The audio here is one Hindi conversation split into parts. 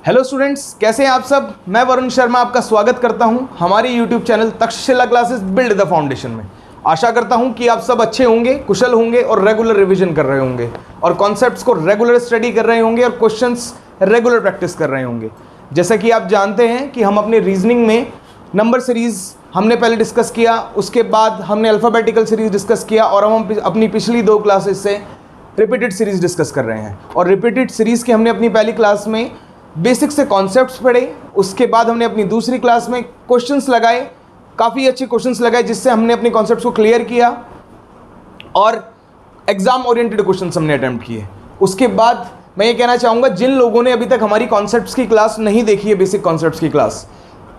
हेलो स्टूडेंट्स, कैसे हैं आप सब। मैं वरुण शर्मा आपका स्वागत करता हूं हमारे YouTube channel Takshashila classes build the foundation में। आशा करता हूं कि आप सब अच्छे होंगे, कुशल होंगे और रेगुलर रिवीजन कर रहे होंगे और कॉन्सेप्ट्स को रेगुलर स्टडी कर रहे होंगे और क्वेश्चंस रेगुलर प्रैक्टिस कर रहे होंगे। जैसा कि आप जानते हैं कि हम अपने रीजनिंग में नंबर सीरीज़ हमने पहले डिस्कस किया, उसके बाद हमने अल्फ़ाबेटिकल सीरीज़ डिस्कस किया और हम अपनी पिछली 2 क्लासेस से रिपीटेड सीरीज़ डिस्कस कर रहे हैं। और रिपीटेड सीरीज़ के हमने अपनी पहली क्लास में बेसिक से कॉन्सेप्ट्स पढ़े, उसके बाद हमने अपनी दूसरी क्लास में क्वेश्चंस लगाए, काफ़ी अच्छे क्वेश्चंस लगाए जिससे हमने अपने कॉन्सेप्ट्स को क्लियर किया और एग्ज़ाम ओरिएंटेड क्वेश्चंस हमने अटेम्प्ट किए। उसके बाद मैं ये कहना चाहूँगा, जिन लोगों ने अभी तक हमारी कॉन्सेप्ट्स की क्लास नहीं देखी है, बेसिक कॉन्सेप्ट्स की क्लास,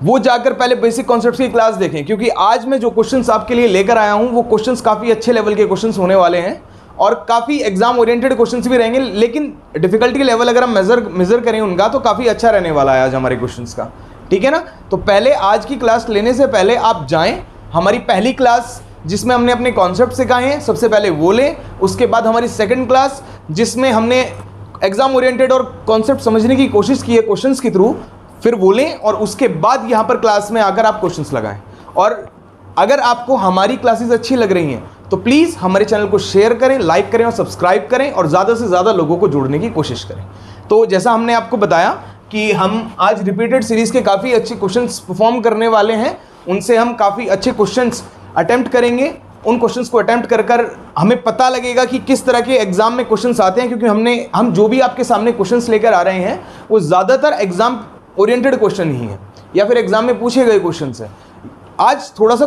वो जाकर पहले बेसिक कॉन्सेप्ट्स की क्लास देखें, क्योंकि आज मैं जो क्वेश्चंस आपके लिए लेकर आया हूँ वो क्वेश्चंस काफ़ी अच्छे लेवल के क्वेश्चंस होने वाले हैं और काफ़ी एग्जाम ओरिएंटेड क्वेश्चंस भी रहेंगे। लेकिन डिफिकल्टी लेवल अगर हम मेज़र करें उनका तो काफ़ी अच्छा रहने वाला है आज हमारे क्वेश्चंस का, ठीक है ना। तो पहले आज की क्लास लेने से पहले आप जाएं, हमारी पहली क्लास जिसमें हमने अपने कॉन्सेप्ट सिखाए हैं सबसे पहले वो लें। उसके बाद हमारी सेकेंड क्लास जिसमें हमने एग्जाम ओरिएंटेड और कॉन्सेप्ट समझने की कोशिश की है क्वेश्चंस के थ्रू, फिर वो लें और उसके बाद यहाँ पर क्लास में आकर आप क्वेश्चंस लगाएं। और अगर आपको हमारी क्लासेस अच्छी लग रही हैं तो प्लीज़ हमारे चैनल को शेयर करें, लाइक करें और सब्सक्राइब करें और ज़्यादा से ज़्यादा लोगों को जोड़ने की कोशिश करें। तो जैसा हमने आपको बताया कि हम आज रिपीटेड सीरीज़ के काफ़ी अच्छे क्वेश्चंस परफॉर्म करने वाले हैं, उनसे हम काफ़ी अच्छे क्वेश्चंस अटेम्प्ट करेंगे। उन क्वेश्चंस को अटेम्प्ट कर कर हमें पता लगेगा कि किस तरह के एग्जाम में क्वेश्चंस आते हैं, क्योंकि हम जो भी आपके सामने क्वेश्चंस लेकर आ रहे हैं वो ज़्यादातर एग्जाम ओरिएंटेड क्वेश्चन ही है या फिर एग्जाम में पूछे गए क्वेश्चंस हैं। आज थोड़ा सा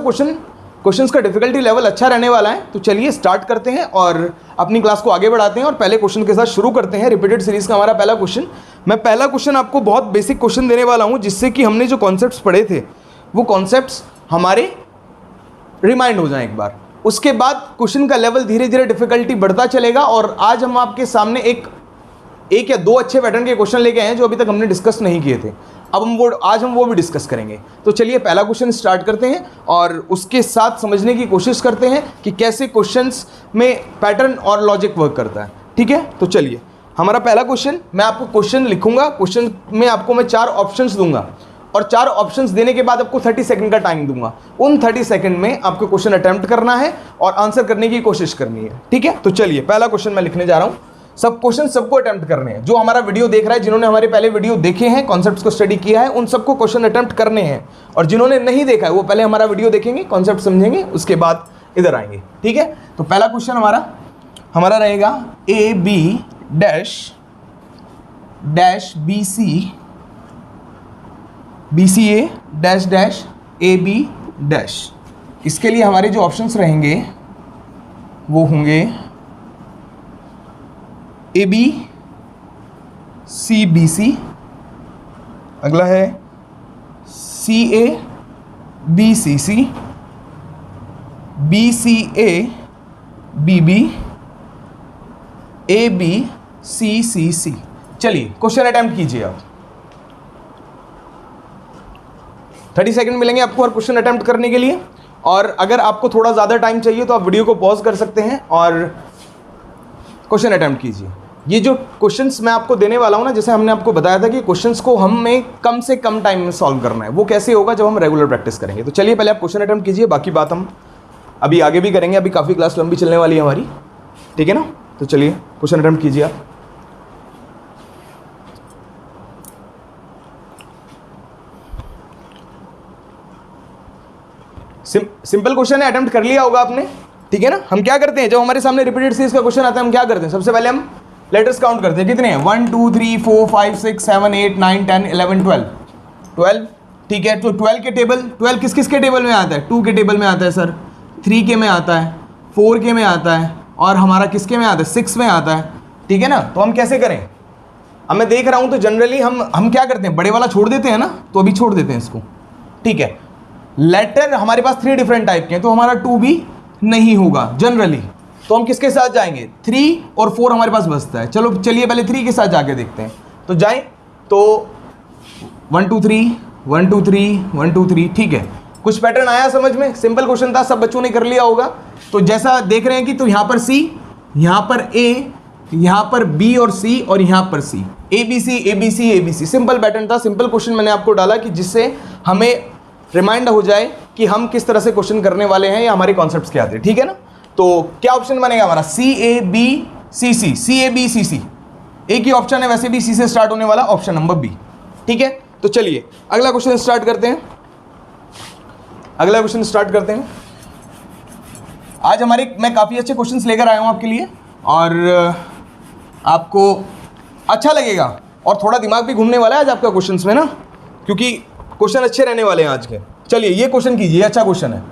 क्वेश्चंस का डिफिकल्टी लेवल अच्छा रहने वाला है, तो चलिए स्टार्ट करते हैं और अपनी क्लास को आगे बढ़ाते हैं और पहले क्वेश्चन के साथ शुरू करते हैं। रिपीटेड सीरीज़ का हमारा पहला क्वेश्चन, मैं पहला क्वेश्चन आपको बहुत बेसिक क्वेश्चन देने वाला हूं जिससे कि हमने जो कॉन्सेप्ट्स पढ़े थे वो कॉन्सेप्ट्स हमारे रिमाइंड हो जाएं एक बार। उसके बाद क्वेश्चन का लेवल धीरे धीरे डिफिकल्टी बढ़ता चलेगा और आज हम आपके सामने एक या 2 अच्छे पैटर्न के क्वेश्चन लेके आए हैं जो अभी तक हमने डिस्कस नहीं किए थे। आज हम वो भी डिस्कस करेंगे। तो चलिए पहला क्वेश्चन स्टार्ट करते हैं और उसके साथ समझने की कोशिश करते हैं कि कैसे क्वेश्चंस में पैटर्न और लॉजिक वर्क करता है, ठीक है। तो चलिए हमारा पहला क्वेश्चन, मैं आपको क्वेश्चन लिखूंगा, क्वेश्चन में आपको मैं 4 ऑप्शंस दूंगा और 4 ऑप्शंस देने के बाद आपको 30 सेकंड का टाइम दूंगा। उन 30 सेकंड में आपको क्वेश्चन अटेम्प्ट करना है और आंसर करने की कोशिश करनी है, ठीक है। तो चलिए पहला क्वेश्चन मैं लिखने जा रहा हूँ। सब क्वेश्चन सबको अटेम्प्ट करने हैं, जो हमारा वीडियो देख रहा है, जिन्होंने हमारे पहले वीडियो देखे हैं, कॉन्सेप्ट्स को स्टडी किया है, उन सबको क्वेश्चन अटेम्प्ट करने हैं और जिन्होंने नहीं देखा है वो पहले हमारा वीडियो देखेंगे, कॉन्सेप्ट समझेंगे, उसके बाद इधर आएंगे, ठीक है। तो पहला क्वेश्चन हमारा रहेगा A B dash dash B C A dash dash A B dash. इसके लिए हमारे जो ऑप्शंस रहेंगे वो होंगे ए बी सी बी सी, अगला है C A B C C, B C A B B, A B C C C. चलिए क्वेश्चन अटेम्प्ट कीजिए आप। 30 सेकंड मिलेंगे आपको हर क्वेश्चन अटेम्प्ट करने के लिए और अगर आपको थोड़ा ज़्यादा टाइम चाहिए तो आप वीडियो को पॉज कर सकते हैं और क्वेश्चन अटेम्प्ट कीजिए। ये जो क्वेश्चंस मैं आपको देने वाला हूँ ना, जैसे हमने आपको बताया था कि क्वेश्चंस को हमें कम से कम टाइम में सॉल्व करना है, वो कैसे होगा जब हम रेगुलर प्रैक्टिस करेंगे। तो चलिए पहले आप क्वेश्चन अटेम्प्ट कीजिए, बाकी बात हम अभी आगे भी करेंगे, अभी काफ़ी क्लास लंबी चलने वाली है हमारी, ठीक है ना। तो चलिए क्वेश्चन अटेम्प्ट कीजिए आप। सिंपल क्वेश्चन है, अटेम्प्ट कर लिया होगा आपने, ठीक है ना। हम क्या करते हैं, जब हमारे सामने रिपीटेड सीरीज का क्वेश्चन आता है हम क्या करते हैं, सबसे पहले हम लेटर्स काउंट करते हैं। कितने हैं, 1 2 3 4 5 6 7 8 9 10 11 12, ठीक है। तो 12 के टेबल, 12 किस किस के टेबल में आता है, 2 के टेबल में आता है सर, 3 के में आता है, 4 के में आता है और हमारा किसके में आता है, 6 में आता है, ठीक है ना। तो हम कैसे करें, अब मैं देख रहा हूँ तो जनरली हम क्या करते हैं, बड़े वाला छोड़ देते हैं ना, तो अभी छोड़ देते हैं इसको, ठीक है। लेटर हमारे पास 3 डिफरेंट टाइप के हैं तो हमारा 2 भी नहीं होगा जनरली, तो हम किसके साथ जाएंगे, 3 और 4 हमारे पास बचता है। चलो चलिए पहले 3 के साथ जाके देखते हैं। तो जाएं तो 1 2 3 1 2 3 1 2 3, ठीक है। कुछ पैटर्न आया समझ में, सिंपल क्वेश्चन था, सब बच्चों ने कर लिया होगा। तो जैसा देख रहे हैं कि तो यहाँ पर सी, यहाँ पर ए यहां पर बी और सी और यहां पर C, A B C A B C A B C. Simple pattern था, सिंपल क्वेश्चन मैंने आपको डाला कि जिससे हमें रिमाइंड हो जाए कि हम किस तरह से क्वेश्चन करने वाले हैं या हमारे कॉन्सेप्ट्स क्या थे, ठीक है ना। तो क्या ऑप्शन बनेगा हमारा, सी A B C C, C A B C सी, एक ही ऑप्शन है वैसे भी सी से स्टार्ट होने वाला, ऑप्शन नंबर बी, ठीक है। तो चलिए अगला क्वेश्चन स्टार्ट करते हैं, अगला क्वेश्चन स्टार्ट करते हैं। आज मैं काफ़ी अच्छे क्वेश्चंस लेकर आया हूं आपके लिए और आपको अच्छा लगेगा और थोड़ा दिमाग भी घूमने वाला है आज आपका क्वेश्चंस में ना, क्योंकि क्वेश्चन अच्छे रहने वाले हैं आज के। चलिए ये क्वेश्चन कीजिए, अच्छा क्वेश्चन है।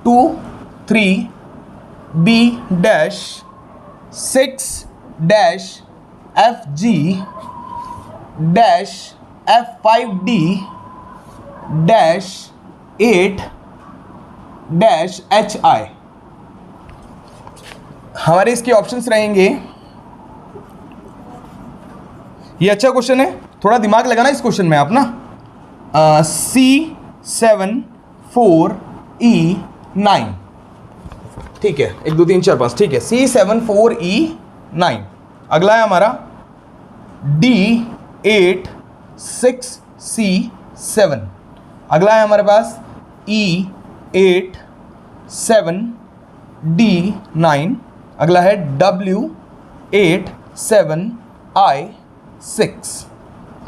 2 3 B dash 6 dash FG dash F5D dash 8 dash HI। हमारे इसके ऑप्शंस रहेंगे, ये अच्छा क्वेश्चन है, थोड़ा दिमाग लगाना इस क्वेश्चन में आप ना। C7 4 E 9, ठीक है, 1 2 3 4 5, ठीक है, C7 4 E 9। अगला है हमारा D8 6 C 7। अगला है हमारे पास E8 7 D 9। अगला है W8 7 I 6।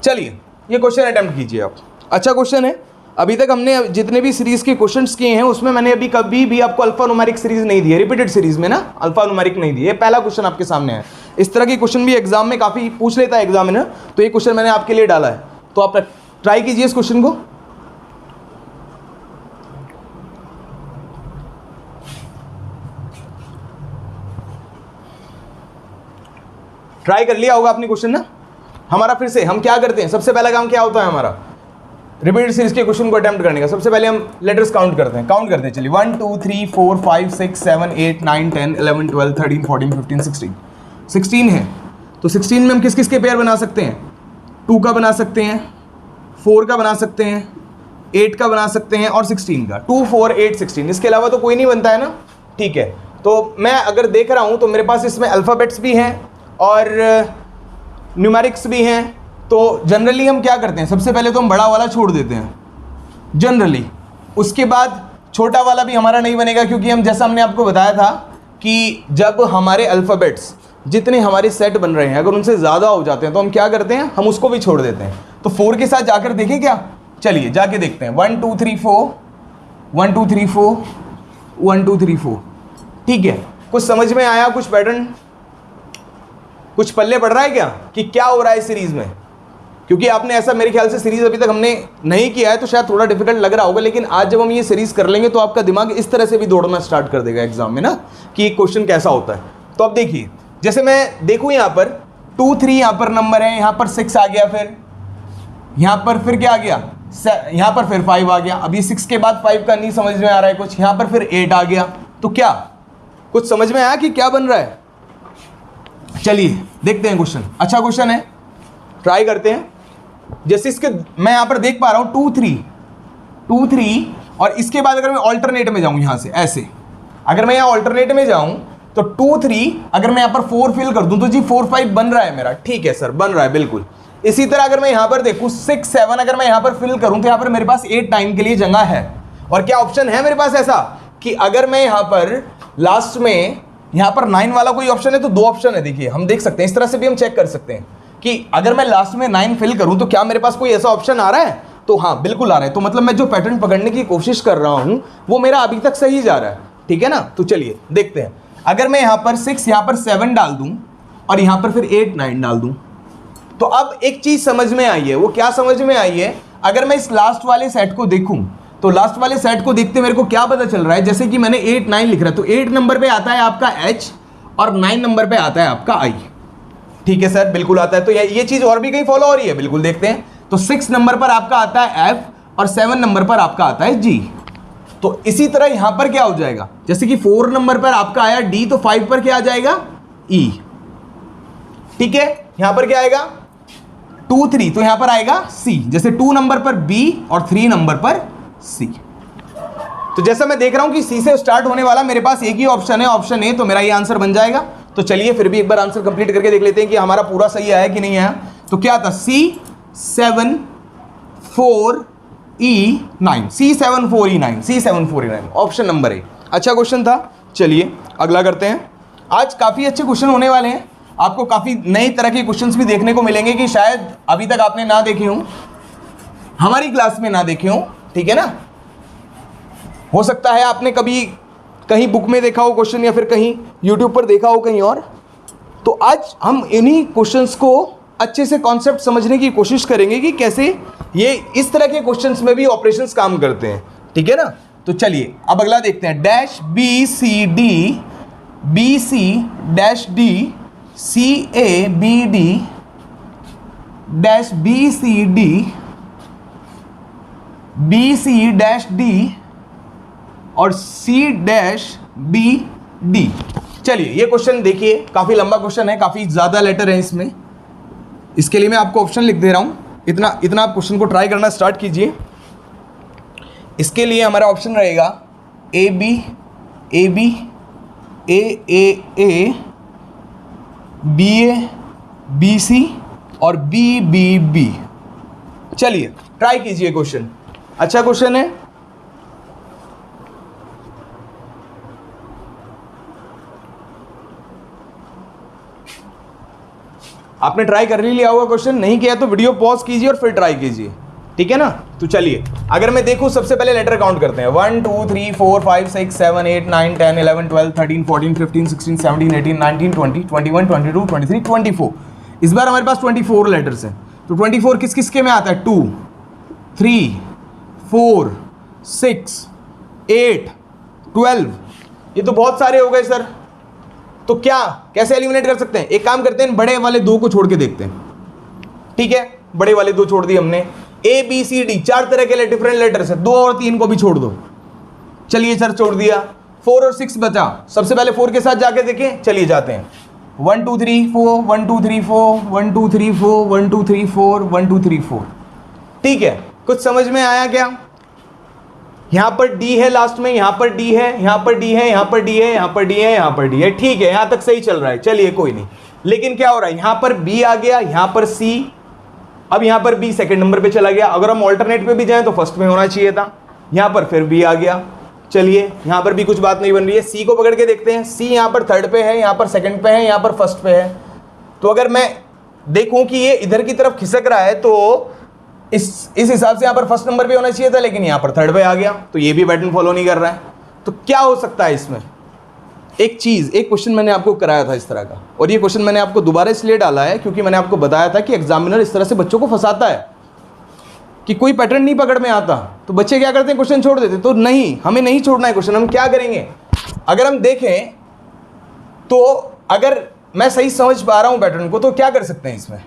चलिए ये क्वेश्चन अटेम्प्ट कीजिए आप, अच्छा क्वेश्चन है। अभी तक हमने जितने भी सीरीज के क्वेश्चंस किए हैं उसमें मैंने अभी कभी भी आपको अल्फा न्यूमेरिक सीरीज नहीं दी है, रिपीटेड सीरीज में ना अल्फा न्यूमेरिक नहीं दी है। ये पहला क्वेश्चन आपके सामने है। इस तरह की क्वेश्चन भी एग्जाम में काफी पूछ लेता है एग्जामिनर, तो ये क्वेश्चन मैंने आपके लिए डाला है, तो आप ट्राई कीजिए इस क्वेश्चन को। ट्राई कर लिया होगा आपने क्वेश्चन ना। हमारा फिर से हम क्या करते हैं, सबसे पहला काम क्या होता है हमारा रिपीटेड सीरीज के क्वेश्चन को अटेम्प्ट करने का। सबसे पहले हम लेटर्स काउंट करते हैं, चलिए 1 2 3 4 5 6 7 8 9 10 11 12 13 14 15 16 16 है। तो 16 में हम किस किस के पेयर बना सकते हैं, 2 का बना सकते हैं, 4 का बना सकते हैं, 8 का बना सकते हैं और 16 का। 2 4 8 16, इसके अलावा तो कोई नहीं बनता है ना, ठीक है। तो मैं अगर देख रहा हूँ तो मेरे पास इसमें अल्फ़ाबेट्स भी हैं और न्यूमेरिक्स भी हैं। तो जनरली हम क्या करते हैं, सबसे पहले तो हम बड़ा वाला छोड़ देते हैं जनरली, उसके बाद छोटा वाला भी हमारा नहीं बनेगा, क्योंकि हम जैसा हमने आपको बताया था कि जब हमारे अल्फ़ाबेट्स जितने हमारे सेट बन रहे हैं अगर उनसे ज़्यादा हो जाते हैं तो हम क्या करते हैं, हम उसको भी छोड़ देते हैं। तो 4 के साथ जाकर देखें क्या, चलिए जाके देखते हैं। 1 2 3 4 1 2 3 4 1 2 3 4, ठीक है। कुछ समझ में आया, कुछ पैटर्न कुछ पल्ले पड़ रहा है क्या कि क्या हो रहा है इस सीरीज में, क्योंकि आपने ऐसा मेरे ख्याल से सीरीज अभी तक हमने नहीं किया है तो शायद थोड़ा डिफिकल्ट लग रहा होगा, लेकिन आज जब हम ये सीरीज कर लेंगे तो आपका दिमाग इस तरह से भी दौड़ना स्टार्ट कर देगा एग्जाम में ना कि क्वेश्चन कैसा होता है। तो अब देखिए, जैसे मैं देखूं यहाँ पर 2 3 यहाँ पर नंबर है, यहाँ पर 6 आ गया, फिर यहाँ पर फिर क्या आ गया, यहाँ पर फिर 5 आ गया। अभी 6 के बाद 5 का नहीं समझ में आ रहा है कुछ, यहाँ पर फिर 8 आ गया। तो क्या कुछ समझ में आया कि क्या बन रहा है, चलिए देखते हैं क्वेश्चन। अच्छा क्वेश्चन है, ट्राई करते हैं। जैसे इसके मैं यहां पर देख पा रहा हूं 2 3 और इसके बाद अगर मैं ऑल्टरनेट में जाऊं यहां से ऐसे, अगर मैं यहां ऑल्टरनेट में जाऊं तो 2 3 अगर मैं यहां पर 4 फिल कर दूं तो जी 4 5 बन रहा है मेरा, ठीक है सर बन रहा है बिल्कुल। इसी तरह अगर मैं यहां पर देखूं 6 7 अगर मैं यहां पर फिल करूं तो यहां पर मेरे पास 8 9 के लिए जगह है। और क्या ऑप्शन है मेरे पास ऐसा कि अगर मैं यहां पर लास्ट में यहां पर 9 वाला कोई ऑप्शन है तो 2 ऑप्शन है, देखिए हम देख सकते हैं, इस तरह से भी हम चेक कर सकते हैं कि अगर मैं लास्ट में 9 फिल करूं तो क्या मेरे पास कोई ऐसा ऑप्शन आ रहा है, तो हाँ बिल्कुल आ रहा है। तो मतलब मैं जो पैटर्न पकड़ने की कोशिश कर रहा हूं वो मेरा अभी तक सही जा रहा है, ठीक है ना। तो चलिए देखते हैं, अगर मैं यहां पर 6 यहां पर 7 डाल दूं और यहां पर फिर 8 9 डाल दूं तो अब एक चीज समझ में आई है। वो क्या समझ में आई है, अगर मैं इस लास्ट वाले सेट को देखूं तो लास्ट वाले सेट को देखते मेरे को क्या पता चल रहा है, जैसे कि मैंने 8 9 लिख रहा है तो 8 नंबर पे आता है आपका H और 9 नंबर पे आता है आपका I, ठीक है सर बिल्कुल आता है। तो ये चीज और भी कहीं फॉलो हो रही है, बिल्कुल देखते हैं। तो 6 नंबर पर आपका आता है F और 7 नंबर पर आपका आता है G। तो इसी तरह यहां पर क्या हो जाएगा, जैसे कि 4 नंबर पर आपका आया D तो 5 पर क्या आ जाएगा E, ठीक है। यहां पर क्या आएगा 2 3 तो यहां पर आएगा C, जैसे 2 नंबर पर B और 3 नंबर पर C। तो जैसा मैं देख रहा हूं कि C से स्टार्ट होने वाला मेरे पास एक ही ऑप्शन है, ऑप्शन ए, तो मेरा ये आंसर बन जाएगा। तो चलिए फिर भी एक बार आंसर कंप्लीट करके देख लेते हैं कि हमारा पूरा सही आया कि नहीं आया। तो क्या था, C74E9, C74E9, C74E9 option number A. अच्छा क्वेश्चन था। चलिए अगला करते हैं। आज काफ़ी अच्छे क्वेश्चन होने वाले हैं, आपको काफ़ी नई तरह के क्वेश्चंस भी देखने को मिलेंगे कि शायद अभी तक आपने ना देखे हों, हमारी क्लास में ना देखे हों, ठीक है ना। हो सकता है आपने कभी कहीं बुक में देखा हो क्वेश्चन या फिर कहीं यूट्यूब पर देखा हो कहीं और। तो आज हम इन्हीं क्वेश्चंस को अच्छे से कॉन्सेप्ट समझने की कोशिश करेंगे कि कैसे ये इस तरह के क्वेश्चंस में भी ऑपरेशंस काम करते हैं, ठीक है ना। तो चलिए अब अगला देखते हैं। Dash B C D, B C dash D, C A B D dash B C D, B C dash D और सी डैश बी डी। चलिए ये क्वेश्चन देखिए, काफ़ी लंबा क्वेश्चन है, काफ़ी ज़्यादा लेटर है इसमें। इसके लिए मैं आपको ऑप्शन लिख दे रहा हूँ, इतना आप क्वेश्चन को ट्राई करना स्टार्ट कीजिए। इसके लिए हमारा ऑप्शन रहेगा A B, A B, A, B A, B C और बी बी बी। चलिए ट्राई कीजिए क्वेश्चन, अच्छा क्वेश्चन है। आपने ट्राई कर लिया होगा क्वेश्चन, नहीं किया तो वीडियो पॉज कीजिए और फिर ट्राई कीजिए, ठीक है ना। तो चलिए अगर मैं देखूं, सबसे पहले लेटर काउंट करते हैं। 1 2 3 4 5 6 7 8 9 10 11 12 13 14 15 16 17 18 19 20 21 22 23 24। इस बार हमारे पास 24 लेटर्स हैं। तो 24 किस किस के में आता है, 2 3 4 6 8 12। ये तो बहुत सारे हो गए सर। तो क्या कैसे एलिमिनेट कर सकते हैं, एक काम करते हैं, बड़े वाले दो को छोड़ के देखते हैं, ठीक है। बड़े वाले दो छोड़ दिए हमने। ए बी सी डी 4 तरह के डिफरेंट लेटर्स है, 2 और 3 को भी छोड़ दो। चलिए सर छोड़ दिया, 4 और 6 बचा। सबसे पहले 4 के साथ जाके देखें, चलिए जाते हैं। 1 2 3 4 1 2 3 4 1 2 3 4 1 2 3 4 1 2 3 4। ठीक है, कुछ समझ में आया क्या। यहां पर डी है लास्ट में, यहां पर डी है, यहां पर डी है, यहां पर डी है, यहां पर डी है, यहां पर डी है। ठीक है, यहां तक सही चल रहा है, चलिए कोई नहीं। लेकिन क्या हो रहा है, यहां पर बी आ गया, यहां पर सी, अब यहां पर बी सेकंड नंबर पे चला गया। अगर हम ऑल्टरनेट पे भी जाएं तो फर्स्ट में होना चाहिए था, यहां पर फिर बी आ गया। चलिए यहां पर भी कुछ बात नहीं बन रही है। सी को पकड़ के देखते हैं, सी यहां पर थर्ड पे है, यहां पर सेकंड पे है, यहां पर फर्स्ट पे है। तो अगर मैं देखूं कि ये इधर की तरफ खिसक रहा है तो इस हिसाब से यहां पर फर्स्ट नंबर पे होना चाहिए था, लेकिन यहां पर थर्ड पे आ गया, तो ये भी पैटर्न फॉलो नहीं कर रहा है। तो क्या हो सकता है इसमें, एक क्वेश्चन मैंने आपको कराया था इस तरह का, और ये क्वेश्चन मैंने आपको दोबारा इसलिए डाला है क्योंकि मैंने आपको बताया था कि एग्जामिनर इस तरह से बच्चों को फंसाता है कि कोई पैटर्न नहीं पकड़ में आता, तो बच्चे क्या करते हैं, क्वेश्चन छोड़ देते। तो नहीं, हमें नहीं छोड़ना है क्वेश्चन। हम क्या करेंगे, अगर हम देखें तो अगर मैं सही समझ पा रहा हूं पैटर्न को, तो क्या कर सकते हैं इसमें।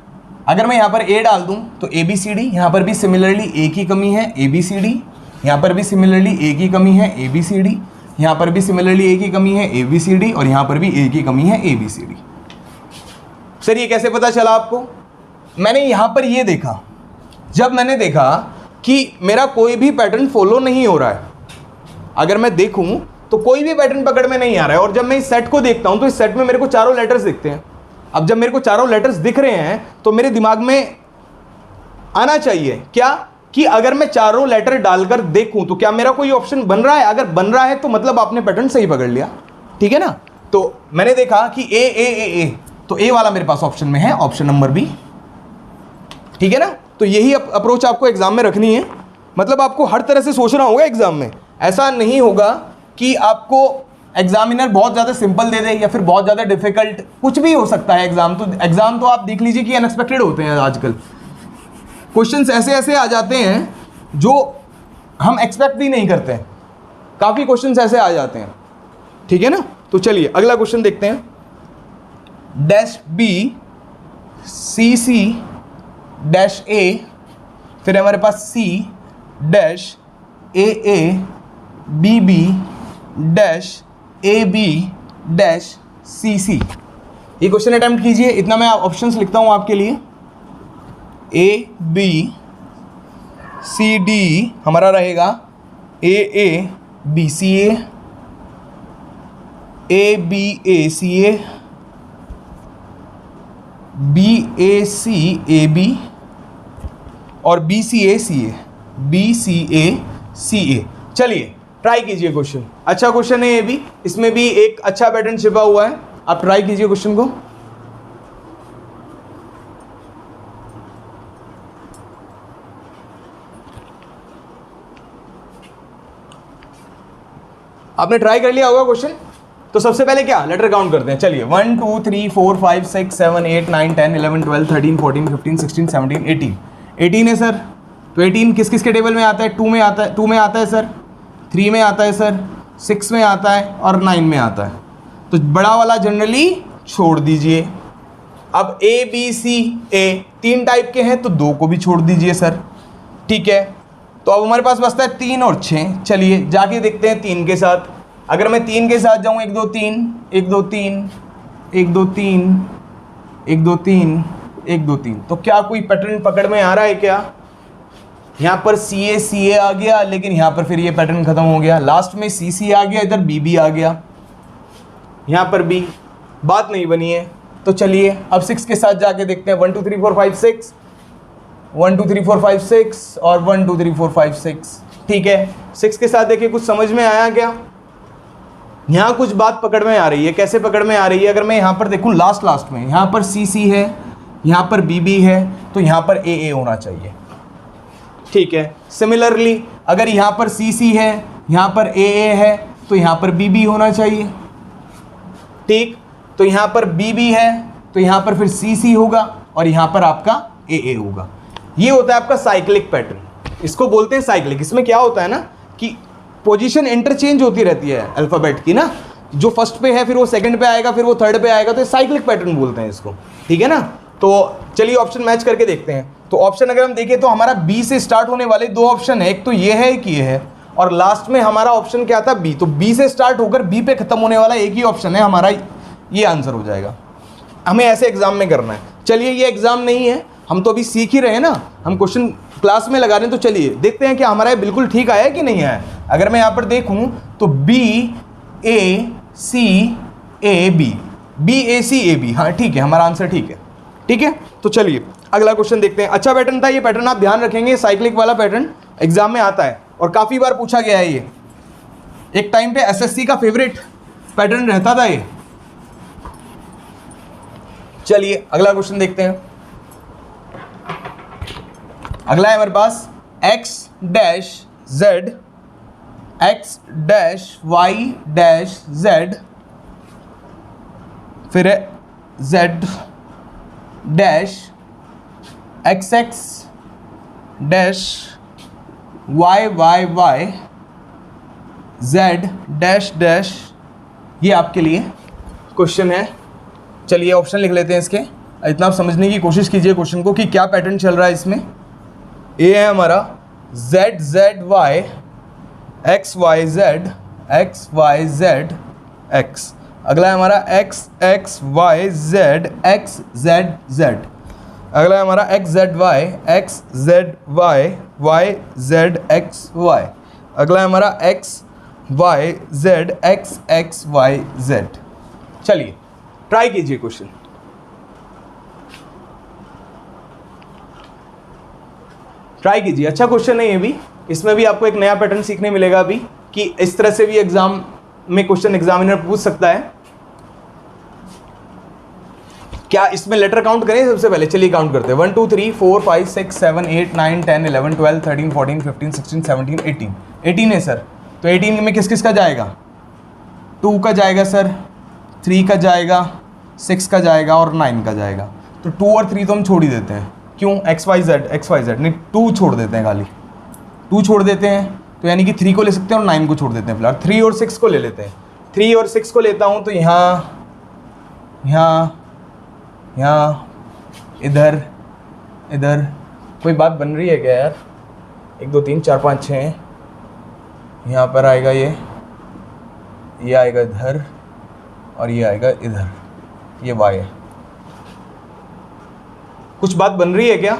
अगर मैं यहां पर ए डाल दूं तो ए बी सी डी, यहां पर भी सिमिलरली ए की कमी है, ए बी सी डी, यहां पर भी सिमिलरली ए की कमी है, ए बी सी डी, यहां पर भी सिमिलरली ए की कमी है, ए बी सी डी, और यहां पर भी ए की कमी है, A B C D. Sir ये कैसे पता चला आपको। मैंने यहां पर ये देखा, जब मैंने देखा कि मेरा कोई भी पैटर्न फॉलो नहीं हो रहा है, अगर मैं देखूं तो कोई भी पैटर्न पकड़ में नहीं आ रहा है, और जब मैं इस सेट को देखता हूं तो इस सेट में मेरे को चारों लेटर्स दिखते हैं। अब जब मेरे को चारों लेटर्स दिख रहे हैं तो मेरे दिमाग में आना चाहिए क्या, कि अगर मैं चारों लेटर डालकर देखूं तो क्या मेरा कोई ऑप्शन बन रहा है। अगर बन रहा है तो मतलब आपने पैटर्न सही पकड़ लिया, ठीक है ना। तो मैंने देखा कि ए ए ए ए, तो ए वाला मेरे पास ऑप्शन में है, ऑप्शन नंबर बी, ठीक है ना। तो यही अप्रोच आपको एग्जाम में रखनी है, मतलब आपको हर तरह से सोचना होगा एग्जाम में। ऐसा नहीं होगा कि आपको एग्जामिनर बहुत ज़्यादा सिंपल दे दे या फिर बहुत ज़्यादा डिफिकल्ट, कुछ भी हो सकता है। एग्जाम तो आप देख लीजिए कि अनएक्सपेक्टेड होते हैं आजकल। क्वेश्चंस ऐसे ऐसे आ जाते हैं जो हम एक्सपेक्ट भी नहीं करते हैं, काफ़ी क्वेश्चंस ऐसे आ जाते हैं, ठीक है ना। तो चलिए अगला क्वेश्चन देखते हैं। Dash B C C dash A, फिर हमारे पास C dash A B B dash A B dash C C. ये क्वेश्चन अटेम्प्ट कीजिए, इतना मैं ऑप्शंस लिखता हूं आपके लिए। ए बी सी डी हमारा रहेगा A B C A B A C BACAB और BCACA। चलिए ट्राई कीजिए क्वेश्चन, अच्छा क्वेश्चन है ये भी, इसमें भी एक अच्छा पैटर्न छिपा हुआ है, आप ट्राई कीजिए क्वेश्चन को। आपने ट्राई कर लिया होगा क्वेश्चन। तो सबसे पहले क्या लेटर काउंट करते हैं, चलिए 1 2 3 4 5 6 7 8 9 10 11 12 13 14 15 16 17 18 18 है सर। तो 18 किस किस के टेबल में आता है, 2 में आता है, 2 में आता है सर, 3 में आता है सर, 6 में आता है और 9 में आता है। तो बड़ा वाला जनरली छोड़ दीजिए। अब A B C A 3 type के हैं तो 2 को भी छोड़ दीजिए सर, ठीक है। तो अब हमारे पास बचता है 3 और 6। चलिए जाके देखते हैं 3 के साथ। अगर मैं 3 के साथ जाऊँ 1 2 3 1 2 3 1 2 3 1 2 3 1 2 3, तो क्या कोई पैटर्न पकड़ में आ रहा है क्या? यहाँ पर CA आ गया, लेकिन यहाँ पर फिर ये पैटर्न खत्म हो गया। लास्ट में CC आ गया, इधर BB आ गया, यहाँ पर B, बात नहीं बनी है। तो चलिए अब 6 के साथ जाके देखते हैं। 1 2 3 4 5 6 1 2 3 4 5 6 और 1 2 3 4 5 6, ठीक है। 6 के साथ देखिए कुछ समझ में आया क्या? यहाँ कुछ बात पकड़ में आ रही है। कैसे पकड़ में आ रही है? अगर मैं यहाँ पर देखूँ लास्ट में, यहाँ पर CC है, यहाँ पर BB है, तो यहाँ पर AA होना चाहिए, ठीक है। सिमिलरली अगर यहाँ पर CC है, यहाँ पर AA है, तो यहाँ पर BB होना चाहिए, ठीक। तो यहाँ पर BB है तो यहाँ पर फिर CC होगा और यहाँ पर आपका AA होगा। ये होता है आपका साइक्लिक पैटर्न, इसको बोलते हैं साइक्लिक। इसमें क्या होता है ना कि पोजीशन इंटरचेंज होती रहती है अल्फ़ाबेट की ना, जो फर्स्ट पे है फिर वो सेकंड पे आएगा, फिर वो थर्ड पे आएगा, तो साइक्लिक पैटर्न बोलते हैं इसको, ठीक है ना। तो चलिए ऑप्शन मैच करके देखते हैं। तो ऑप्शन अगर हम देखें तो हमारा B से स्टार्ट होने वाले 2 ऑप्शन है, एक तो ये है, एक ये है, और लास्ट में हमारा ऑप्शन क्या था, B। तो B से स्टार्ट होकर B पे खत्म होने वाला एक ही ऑप्शन है हमारा, ये आंसर हो जाएगा। हमें ऐसे एग्जाम में करना है। चलिए ये एग्जाम नहीं है, हम तो अभी सीख ही रहे हैं ना, हम क्वेश्चन क्लास में लगा रहे हैं। तो चलिए देखते हैं कि हमारा ये बिल्कुल ठीक आया है कि नहीं आया। अगर मैं यहाँ पर देखूँ तो BACAB, हाँ ठीक है, हमारा आंसर ठीक है, ठीक है। तो चलिए अगला क्वेश्चन देखते हैं। अच्छा पैटर्न था ये, पैटर्न आप ध्यान रखेंगे, साइक्लिक वाला पैटर्न एग्जाम में आता है और काफ़ी बार पूछा गया है। ये एक टाइम पे SSC का फेवरेट पैटर्न रहता था ये। चलिए अगला क्वेश्चन देखते हैं। अगला है हमारे पास x dash z x dash y dash z, फिर है z dash xx dash y z dash dash, ये आपके लिए क्वेश्चन है। चलिए ऑप्शन लिख लेते हैं इसके, इतना आप समझने की कोशिश कीजिए क्वेश्चन को कि क्या पैटर्न चल रहा है इसमें। ए है हमारा ZZY XYZ XYZ X। अगला है हमारा XXYZ XZZ। अगला है हमारा XZY XZY YZXY। अगला है हमारा XYZ XXYZ। चलिए ट्राई कीजिए क्वेश्चन। ट्राई कीजिए, अच्छा क्वेश्चन है ये भी। इसमें भी आपको एक नया पैटर्न सीखने मिलेगा अभी कि इस तरह से भी एग्जाम में क्वेश्चन एग्जामिनर पूछ सकता है। क्या इसमें लेटर काउंट करें सबसे पहले? चलिए काउंट करते हैं। 1 2 3 4 5 6 7 8 9 10 11 12 13 14 15 16 17 18। 18 है सर। तो 18 में किस किस का जाएगा? 2 का जाएगा सर, 3 का जाएगा, 6 का जाएगा और 9 का जाएगा। तो 2 और 3 तो हम छोड़ ही देते हैं। क्यों? XYZ नहीं, 2 छोड़ देते हैं, खाली 2 छोड़ देते हैं। तो यानी कि 3 को ले सकते हैं और 9 को छोड़ देते हैं फिलहाल। 3 और 6 को ले लेते हैं। 3 और 6 को लेता हूँ तो यहाँ यहाँ यहाँ इधर इधर कोई बात बन रही है क्या यार? 1 2 3 4 5 6, यहाँ पर आएगा ये आएगा इधर और ये आएगा इधर, ये Y है। कुछ बात बन रही है क्या?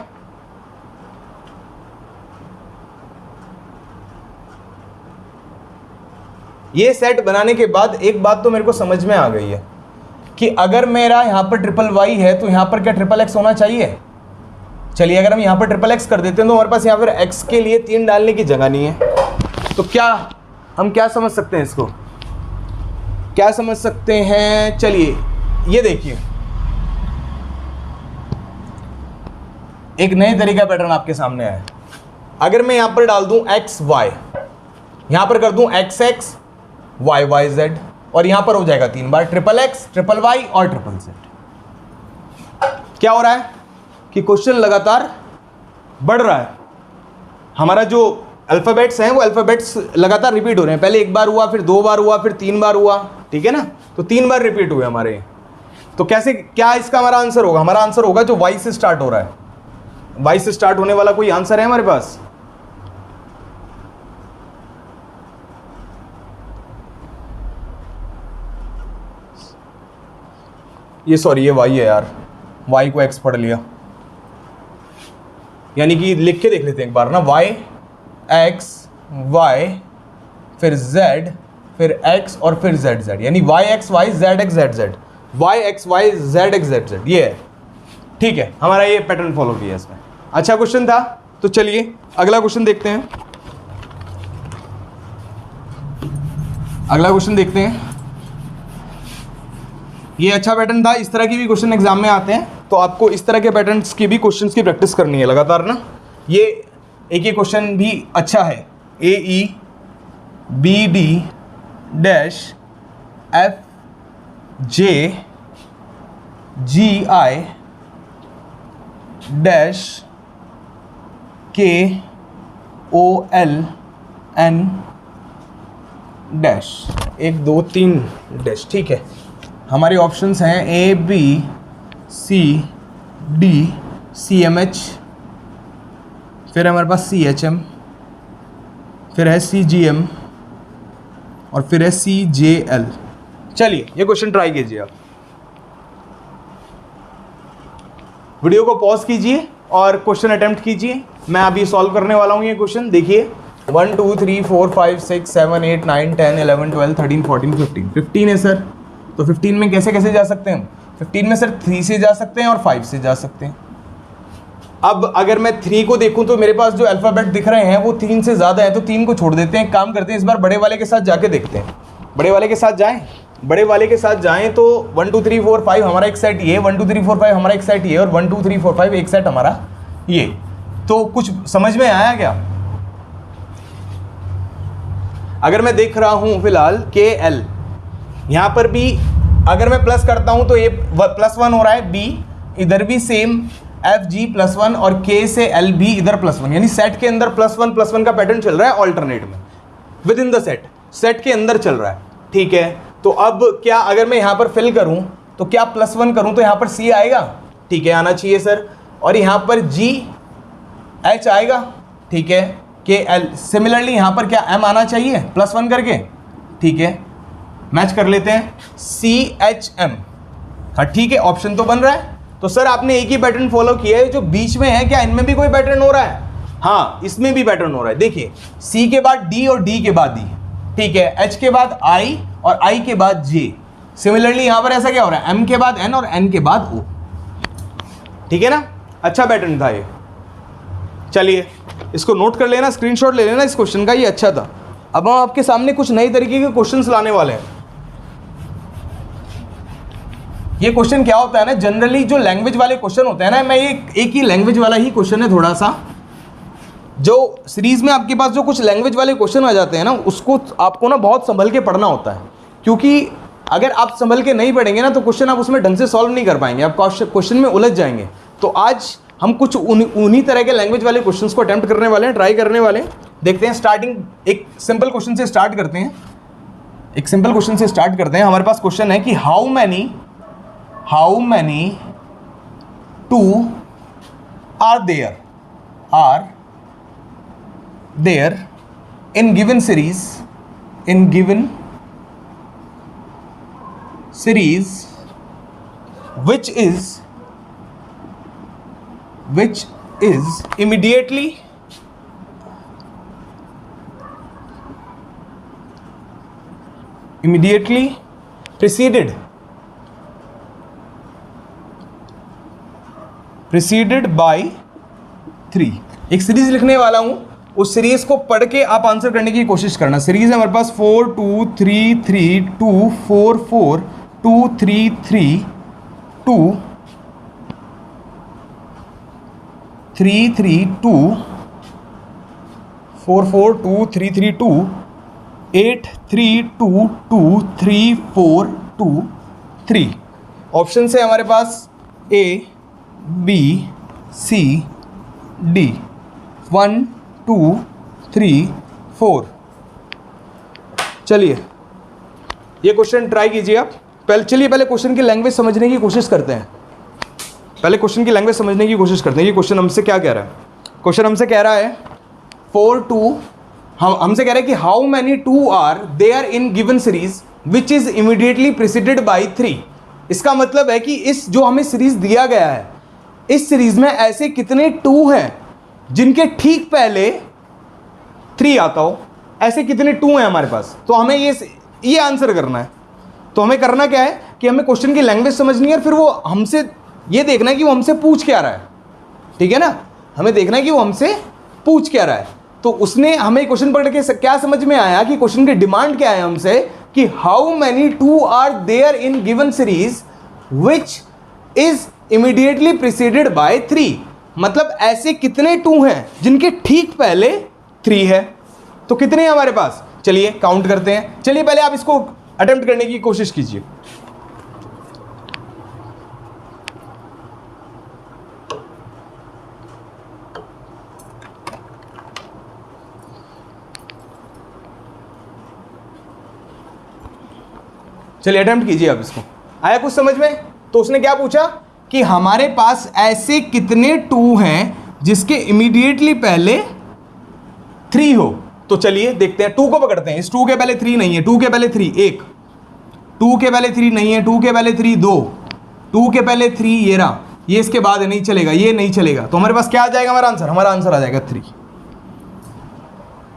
ये सेट बनाने के बाद एक बात तो मेरे को समझ में आ गई है कि अगर मेरा यहाँ पर ट्रिपल वाई है तो यहाँ पर क्या ट्रिपल एक्स होना चाहिए। चलिए अगर हम यहाँ पर ट्रिपल एक्स कर देते हैं तो हमारे पास यहाँ पर एक्स के लिए 3 डालने की जगह नहीं है। तो क्या हम क्या समझ सकते हैं, इसको क्या समझ सकते हैं। चलिए ये देखिए, एक नए तरीका पैटर्न आपके सामने आया। अगर मैं यहां पर डाल दूं एक्स वाई, यहां पर कर दूं X X Y Y Z, और यहां पर हो जाएगा 3 बार ट्रिपल एक्स ट्रिपल वाई और ट्रिपल जेड। क्या हो रहा है कि क्वेश्चन लगातार बढ़ रहा है। हमारा जो अल्फाबेट्स हैं वो अल्फाबेट्स लगातार रिपीट हो रहे हैं। पहले 1 बार हुआ, फिर 2 बार हुआ, फिर 3 बार हुआ, ठीक है ना। तो 3 बार रिपीट हुए हमारे। तो कैसे, क्या इसका हमारा आंसर होगा। हमारा आंसर होगा जो वाई से स्टार्ट हो रहा है। वाई से स्टार्ट होने वाला कोई आंसर है हमारे पास। ये सॉरी ये वाई है यार, वाई को एक्स पढ़ लिया। यानी कि लिख के देख लेते हैं एक बार ना, वाई एक्स वाई फिर जेड फिर एक्स और फिर जेड जेड, यानी Y X Y Z X Z Z, Y X Y Z X Z Z, ये है। ठीक है, हमारा ये पैटर्न फॉलो किया इसमें। अच्छा क्वेश्चन था। तो चलिए अगला क्वेश्चन देखते हैं। अगला क्वेश्चन देखते हैं। ये अच्छा पैटर्न था। इस तरह की भी क्वेश्चन एग्जाम में आते हैं, तो आपको इस तरह के पैटर्न्स की भी क्वेश्चंस की प्रैक्टिस करनी है लगातार ना। ये एक ही क्वेश्चन भी अच्छा है। A E B D dash F J G I dash K O L N dash 1 2 3 dash. ठीक है, हमारे ऑप्शंस हैं A B C D C M H, फिर हमारे पास सी एच एम, फिर है सी जी एम और फिर है सी जे एल। चलिए ये क्वेश्चन ट्राई कीजिए आप। वीडियो को पॉज कीजिए और क्वेश्चन अटेम्प्ट कीजिए। मैं अभी सॉल्व करने वाला हूँ ये क्वेश्चन। देखिए 1 2 3 4 5 6 7 8 9 10 11 12 13 14 15 15 है सर। तो 15 में कैसे कैसे जा सकते हैं हम। 15 में सर 3 से जा सकते हैं और 5 से जा सकते हैं। अब अगर मैं 3 को देखूं तो मेरे पास जो अल्फ़ाबेट दिख रहे हैं वो 3 से ज़्यादा है, तो 3 को छोड़ देते हैं। काम करते हैं, इस बार बड़े वाले के साथ जाके देखते हैं। बड़े वाले के साथ जाएं, बड़े वाले के साथ जाएं तो 1 2 3 4 5 हमारा एक सेट ये, 1 2 3 4 5 हमारा एक सेट ये, और 1 2 3 4 5 एक सेट हमारा ये। तो कुछ समझ में आया क्या। अगर मैं देख रहा हूं फिलहाल के एल, यहां पर भी अगर मैं प्लस करता हूं तो ये +1 हो रहा है, बी इधर भी सेम एफ जी +1 और के से एल भी इधर +1, यानी सेट के अंदर +1 का पैटर्न चल रहा है ऑल्टरनेट में, विद इन द सेट के अंदर चल रहा है। ठीक है, तो अब क्या अगर मैं यहाँ पर फिल करूँ तो क्या +1 करूँ तो यहाँ पर सी आएगा। ठीक है, आना चाहिए सर। और यहाँ पर जी एच आएगा। ठीक है, के एल। सिमिलरली यहाँ पर क्या एम आना चाहिए +1 करके। ठीक है, मैच कर लेते हैं सी एच एम। हाँ ठीक है, ऑप्शन तो बन रहा है। तो सर आपने एक ही पैटर्न फॉलो किया है, जो बीच में है क्या इनमें भी कोई पैटर्न हो रहा है। हाँ इसमें भी पैटर्न हो रहा है। देखिए सी के बाद डी और डी के बाद डी। ठीक है, एच के बाद आई और आई के बाद जे। सिमिलरली यहां पर ऐसा क्या हो रहा है, एम के बाद एन और एन के बाद ओ। ठीक है ना, अच्छा पैटर्न था ये। चलिए इसको नोट कर लेना, स्क्रीनशॉट ले लेना इस क्वेश्चन का, ये अच्छा था। अब हम आपके सामने कुछ नए तरीके के क्वेश्चंस लाने वाले हैं। ये क्वेश्चन क्या होता है ना, जनरली जो लैंग्वेज वाले क्वेश्चन होते हैं ना, मैं ये एक ही लैंग्वेज वाला ही क्वेश्चन है थोड़ा सा, जो सीरीज में आपके पास जो कुछ लैंग्वेज वाले क्वेश्चन आ जाते हैं ना, उसको आपको ना बहुत संभल के पढ़ना होता है। क्योंकि अगर आप संभल के नहीं पढ़ेंगे ना तो क्वेश्चन आप उसमें ढंग से सॉल्व नहीं कर पाएंगे, आप क्वेश्चन में उलझ जाएंगे। तो आज हम कुछ उन्हीं तरह के लैंग्वेज वाले क्वेश्चंस को अटेम्प्ट करने वाले हैं, ट्राई करने वाले हैं। देखते हैं, स्टार्टिंग एक सिंपल क्वेश्चन से स्टार्ट करते हैं। एक सिंपल क्वेश्चन से स्टार्ट करते हैं। हमारे पास क्वेश्चन है कि how many two are there in given series which is immediately preceded preceded by 3। एक सीरीज लिखने वाला हूं, उस सीरीज को पढ़ के आप आंसर करने की कोशिश करना। सीरीज है हमारे पास 4 2 3 3 2 4 4 2 3 3 2 3 3 2 4 4 2 3 3 2 8 3 2 2 3 4 2 3। ऑप्शन है हमारे पास A B C D 1 2 3 4। चलिए ये क्वेश्चन ट्राई कीजिए आप। पहले क्वेश्चन की लैंग्वेज समझने की कोशिश करते हैं। ये क्वेश्चन हमसे क्या कह रहा है? क्वेश्चन हमसे कह रहा है 4 2, हमसे कह रहा है कि how many 2 are there in given series which is immediately preceded by 3। इसका मतलब है कि इस जो हमें सीरीज दिया गया है, इस सीरीज में ऐसे कितने 2 हैं जिनके ठीक पहले 3 आता हो। ऐसे कितने 2 हैं हमारे पास, तो हमें ये आंसर करना है। तो हमें करना क्या है कि हमें क्वेश्चन की लैंग्वेज समझनी है, और फिर वो हमसे ये देखना है कि वो हमसे पूछ क्या रहा है। ठीक है ना, हमें देखना है कि वो हमसे पूछ क्या रहा है। तो उसने हमें क्वेश्चन पढ़ के क्या समझ में आया कि क्वेश्चन की डिमांड क्या है हमसे कि how many 2 are there in given series which is immediately preceded by 3। मतलब ऐसे कितने 2 हैं जिनके ठीक पहले 3 है। तो कितने हैं हमारे पास, चलिए काउंट करते हैं। चलिए पहले आप इसको अटेम्प्ट करने की कोशिश कीजिए। चलिए अटेम्प्ट कीजिए आप इसको। आया कुछ समझ में? तो उसने क्या पूछा कि हमारे पास ऐसे कितने 2 हैं जिसके इमीडिएटली पहले 3 हो। तो चलिए देखते हैं, 2 को पकड़ते हैं। इस 2 के पहले 3 नहीं है, 2 के पहले 3 1, 2 के पहले 3 नहीं है, 2 के पहले 3 2, 2 के पहले 3 ये रहा, ये इसके बाद नहीं चलेगा, ये नहीं चलेगा। तो हमारे पास क्या आ जाएगा? हमारा आंसर आ जाएगा 3।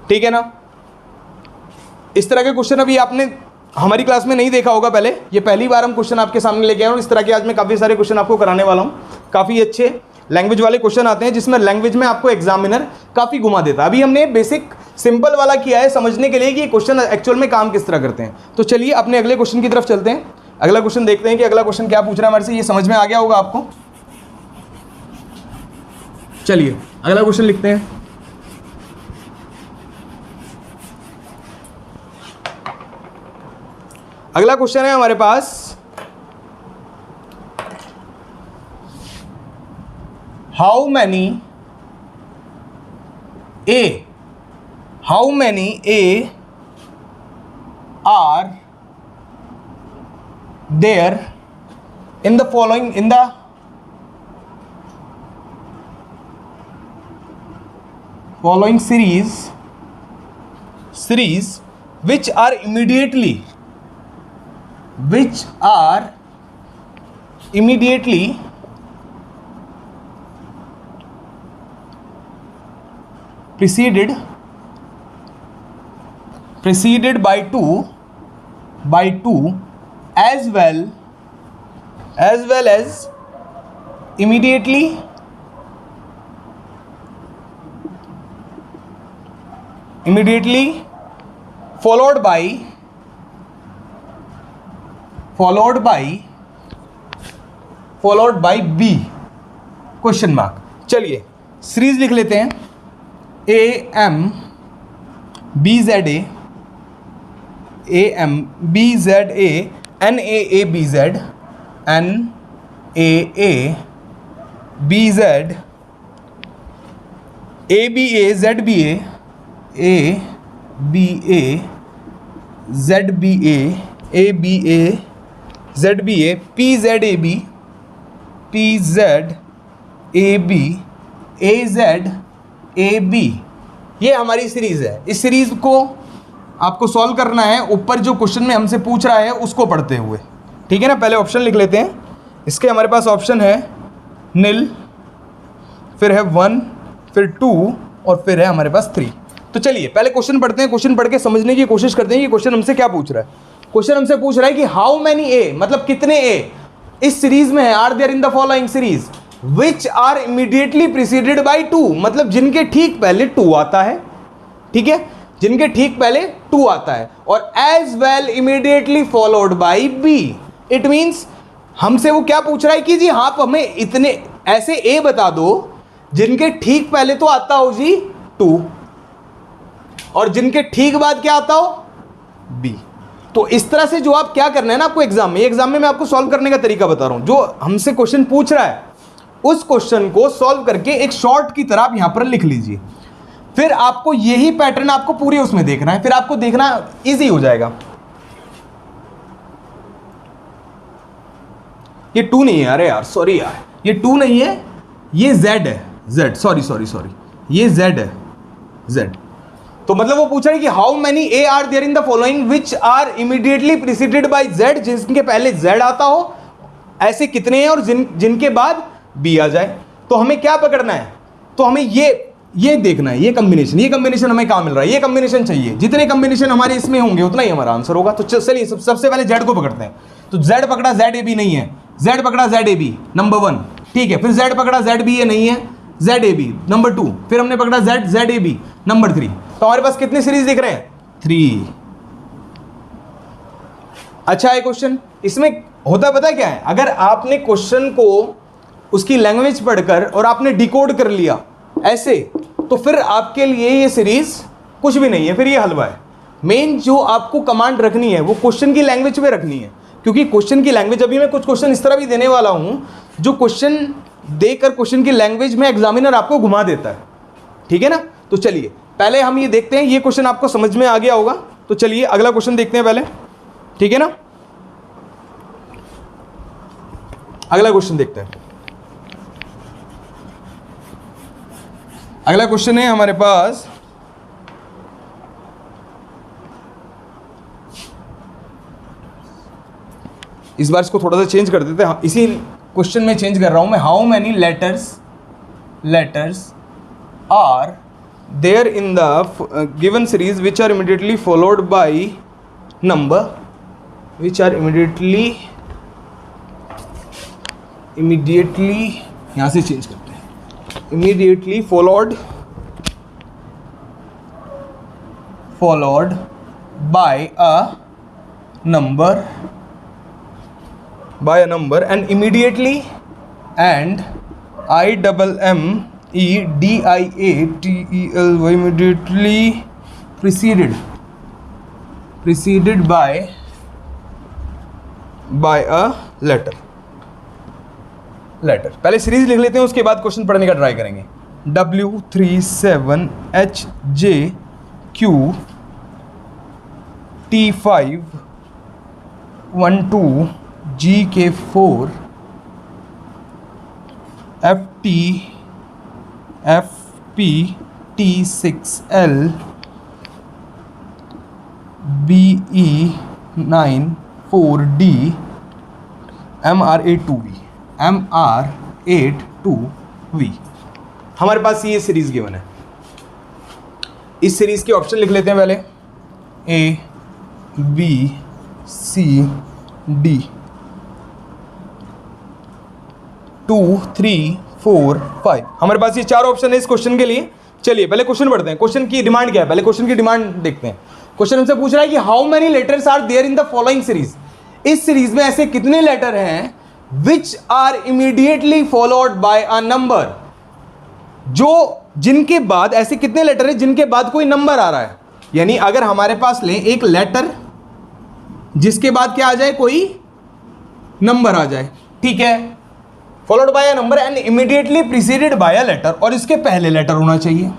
ठीक है ना? इस तरह के क्वेश्चन अभी आपने हमारी क्लास में नहीं देखा होगा पहले, ये पहली बार हम क्वेश्चन आपके सामने लेके आए हैं। और इस तरह के आज मैं काफ़ी सारे क्वेश्चन आपको कराने वाला हूँ। काफ़ी अच्छे लैंग्वेज वाले क्वेश्चन आते हैं, जिसमें लैंग्वेज में आपको एग्जामिनर काफ़ी घुमा देता है। अभी हमने बेसिक सिंपल वाला किया है समझने के लिए कि क्वेश्चन एक्चुअल में काम किस तरह करते हैं। तो चलिए अपने अगले क्वेश्चन की तरफ चलते हैं। अगला क्वेश्चन देखते हैं कि अगला क्वेश्चन क्या पूछ रहा है हमारे से। ये समझ में आ गया होगा आपको। चलिए अगला क्वेश्चन लिखते हैं। अगला क्वेश्चन है हमारे पास, how many a are there in the following series which are immediately preceded by 2 as well as immediately followed by B question mark. चलिए सीरीज लिख लेते हैं। AM BZA NAA BZ NAA BZ ABA ZBA ABA ZBA ABA ZBA PZAB PZAB AZAB। ये हमारी सीरीज़ है। इस सीरीज़ को आपको सॉल्व करना है ऊपर जो क्वेश्चन में हमसे पूछ रहा है उसको पढ़ते हुए। ठीक है ना? पहले ऑप्शन लिख लेते हैं। इसके हमारे पास ऑप्शन है नील, फिर है 1, फिर 2 और फिर है हमारे पास 3। तो चलिए पहले क्वेश्चन पढ़ते हैं। क्वेश्चन पढ़ के समझने की कोशिश करते हैं कि क्वेश्चन हमसे क्या पूछ रहा है। क्वेश्चन हमसे पूछ रहा है कि हाउ मैनी ए, मतलब कितने ए इस सीरीज में है, are there in the following series which are immediately preceded by 2, मतलब जिनके ठीक पहले 2 आता है, ठीक है, जिनके ठीक पहले 2 आता है, और as well immediately followed by B. It means हमसे वो क्या पूछ रहा है कि जी आप हमें इतने ऐसे ए बता दो जिनके ठीक पहले तो आता हो जी 2 और जिनके ठीक बाद क्या आता हो बी। तो इस तरह से जो आप क्या करना है ना आपको एग्जाम में मैं आपको सॉल्व करने का तरीका बता रहा हूं। जो हमसे क्वेश्चन पूछ रहा है उस क्वेश्चन को सॉल्व करके एक शॉर्ट की तरह आप यहां पर लिख लीजिए, फिर आपको यही पैटर्न आपको पूरे उसमें देखना है, फिर आपको देखना इजी हो जाएगा। ये 2 नहीं है, अरे यार सॉरी यार, ये 2 नहीं है, ये Z है, Z, सॉरी ये Z है, Z। तो मतलब वो पूछ रहा है कि how many A are there in the following which are immediately preceded by Z, जिनके पहले Z आता हो ऐसे कितने हैं और जिनके बाद B आ जाए। तो हमें क्या पकड़ना है, तो हमें ये देखना है, ये कॉम्बिनेशन हमें कहाँ मिल रहा है, ये कॉम्बिनेशन चाहिए। जितने कॉम्बिनेशन हमारे इसमें होंगे उतना ही हमारा आंसर होगा। तो चलिए सबसे पहले Z को पकड़ते हैं। तो Z पकड़ा, ZAB नहीं है, Z पकड़ा ZAB नंबर 1, ठीक है, फिर Z पकड़ा ZBA नहीं है, ZAB नंबर 2, फिर हमने पकड़ा ZAB नंबर 3। तो हमारे पास कितने सीरीज दिख रहे हैं 3। अच्छा है क्वेश्चन, इसमें होता पता क्या है, अगर आपने क्वेश्चन को उसकी लैंग्वेज पढ़कर और आपने डिकोड कर लिया ऐसे, तो फिर आपके लिए ये सीरीज कुछ भी नहीं है, फिर ये हलवा है। मेन जो आपको कमांड रखनी है वो क्वेश्चन की लैंग्वेज पे रखनी है, क्योंकि क्वेश्चन की लैंग्वेज, अभी मैं कुछ क्वेश्चन इस तरह भी देने वाला हूं जो क्वेश्चन देकर क्वेश्चन की लैंग्वेज में एग्जामिनर आपको घुमा देता है, ठीक है ना। तो चलिए पहले हम ये देखते हैं, ये क्वेश्चन आपको समझ में आ गया होगा, तो चलिए अगला क्वेश्चन देखते हैं पहले, ठीक है ना। अगला क्वेश्चन देखते हैं। अगला क्वेश्चन है हमारे पास, इस बार इसको थोड़ा सा चेंज कर देते हैं, इसी क्वेश्चन में चेंज कर रहा हूं मैं। How many letters are there in the given series which are immediately followed by number, which are immediately यहां से चेंज करते हैं, immediately followed by a number and immediately and IMMEDIATELY immediately preceded by a letter। पहले सीरीज लिख लेते हैं, उसके बाद क्वेश्चन पढ़ने का ट्राई करेंगे। W37HJQ T512 GK4 FPT6L BE94D MR82V। हमारे पास ये सीरीज गिवन है, इस सीरीज के ऑप्शन लिख लेते हैं पहले, A B C D 2 3 4 5। हमारे पास ये 4 ऑप्शन है इस क्वेश्चन के लिए। चलिए पहले क्वेश्चन पढ़ते हैं, क्वेश्चन की डिमांड क्या है, पहले क्वेश्चन की डिमांड देखते हैं। क्वेश्चन हमसे पूछ रहा है कि how many letters are there in the following series, इस सीरीज में ऐसे कितने लेटर हैं which are immediately followed by a number, जो जिनके बाद ऐसे कितने लेटर है जिनके बाद कोई नंबर आ रहा है। यानी अगर हमारे पास ले एक लेटर जिसके बाद क्या आ जाए, कोई नंबर आ जाए, ठीक है, followed by a number and immediately preceded by a letter, और इसके पहले लेटर होना चाहिए,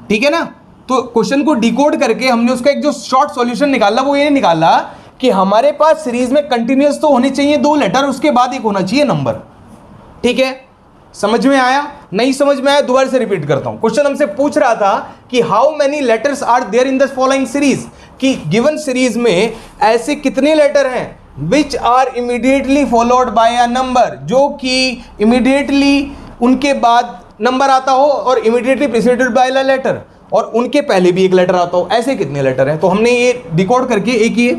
ठीक है ना। तो क्वेश्चन को डिकोड करके हमने उसका एक जो शॉर्ट सॉल्यूशन निकाला वो ये निकाला कि हमारे पास सीरीज में कंटिन्यूअस तो होने चाहिए 2 लेटर, उसके बाद एक होना चाहिए नंबर, ठीक है। समझ में आया, नहीं समझ में आया दोबारा से रिपीट करता हूं। क्वेश्चन हमसे पूछ रहा था कि how many letters are there in the following series, कि गिवन सीरीज में ऐसे कितने लेटर हैं which are immediately followed by a number, जो कि इमीडिएटली उनके बाद नंबर आता हो और immediately preceded by a letter, और उनके पहले भी एक लेटर आता हो, ऐसे कितने लेटर हैं। तो हमने ये डिकोड करके एक ये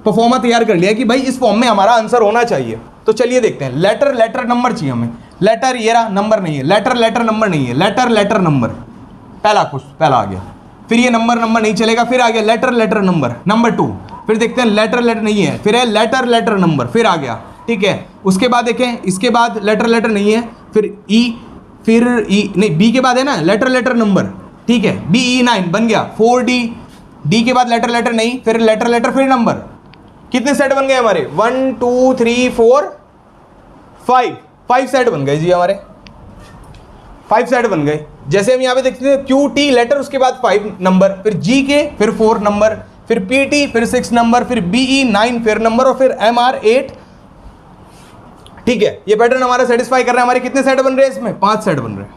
परफॉर्मा तैयार कर लिया कि भाई इस फॉर्म में हमारा आंसर होना चाहिए। तो चलिए देखते हैं। लेटर लेटर नंबर चाहिए हमें, लेटर ये रहा, नंबर नहीं है, लेटर लेटर नंबर नहीं है, लेटर लेटर नंबर, पहला आ गया, फिर ये नंबर नंबर नहीं चलेगा, फिर आ गया लेटर लेटर नंबर, नंबर 2, फिर देखते हैं लेटर लेटर नहीं है, फिर है लेटर लेटर नंबर, फिर आ गया, ठीक है। उसके बाद देखें, इसके बाद लेटर लेटर नहीं है, फिर ई, फिर ई नहीं, बी के बाद है ना लेटर लेटर नंबर, ठीक है, BE9 बन गया, 4D, डी के बाद लेटर लेटर नहीं, फिर लेटर लेटर फिर नंबर, कितने सेट बन गए हमारे, 1 2 3 4 5 सेट बन गए जी हमारे, 5 सेट बन गए। जैसे हम यहाँ पे देखते हैं QT लेटर, उसके बाद 5 नंबर, फिर GK फिर 4 नंबर, फिर PT फिर 6 नंबर, फिर BE9 फिर नंबर, और फिर MR 8, ठीक है। ये पैटर्न हमारा सेटिस्फाई कर रहा है। हमारे कितने सेट बन रहे हैं इसमें, 5 सेट बन रहे हैं,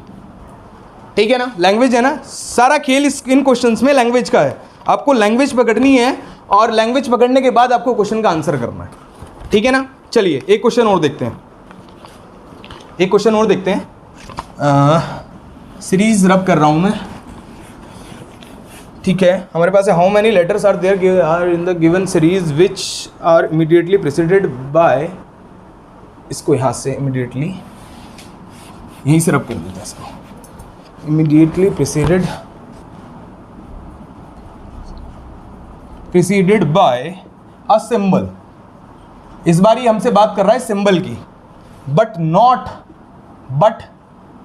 ठीक है ना। लैंग्वेज है ना, सारा खेल इन क्वेश्चंस में लैंग्वेज का है। आपको लैंग्वेज पकड़नी है और लैंग्वेज पकड़ने के बाद आपको क्वेश्चन का आंसर करना है, ठीक है ना। चलिए एक क्वेश्चन और देखते हैं, एक क्वेश्चन और देखते हैं। सीरीज रब कर रहा हूं मैं, ठीक है। हमारे पास है, how many letters are there are in the given series which are immediately preceded by, इसको यहाँ से इमीडिएटली यहीं से रब कर देते हैं इसको, immediately preceded by a symbol. इस बार ही हमसे बात कर रहा है सिंबल की, but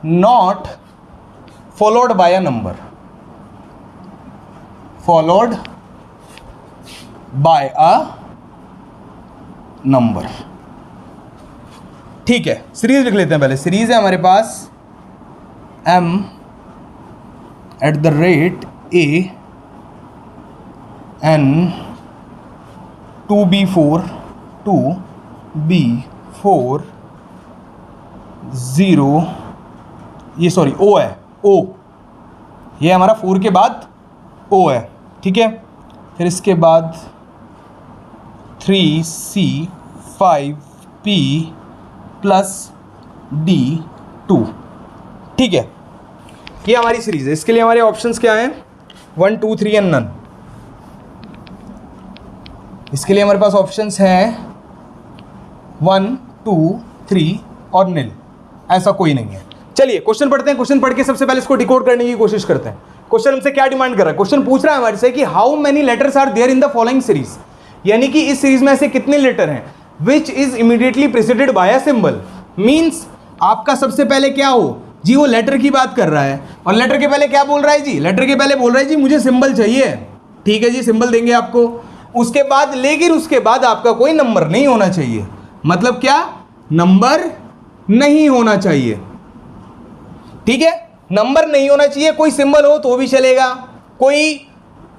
not followed by a number, followed by a number, ठीक है। सीरीज लिख लेते हैं पहले। सीरीज है हमारे पास M @ A N 2B4 0, ये सॉरी O है, O, ये हमारा 4 के बाद O है, ठीक है। फिर इसके बाद 3C 5P + D2, ठीक है। ये हमारी सीरीज है। इसके लिए हमारे ऑप्शंस क्या हैं, 1 2 3 एंड नन। इसके लिए हमारे पास ऑप्शंस हैं 1 2 3 और नील, ऐसा कोई नहीं है। चलिए क्वेश्चन पढ़ते हैं। क्वेश्चन पढ़ के सबसे पहले इसको डिकोड करने की कोशिश करते हैं। क्वेश्चन हमसे क्या डिमांड कर रहा है, क्वेश्चन पूछ रहा है हमारे से कि how many letters are there in the following series, यानी कि इस सीरीज में ऐसे कितने लेटर हैं which is immediately preceded by a symbol. Means आपका सबसे पहले क्या हो जी, वो लेटर की बात कर रहा है, और लेटर के पहले क्या बोल रहा है जी, लेटर के पहले बोल रहा है जी मुझे सिंबल चाहिए, ठीक है जी, सिंबल देंगे आपको। उसके बाद, लेकिन उसके बाद आपका कोई नंबर नहीं होना चाहिए। मतलब क्या, नंबर नहीं होना चाहिए, ठीक है, नंबर नहीं होना चाहिए। कोई सिंबल हो तो भी चलेगा, कोई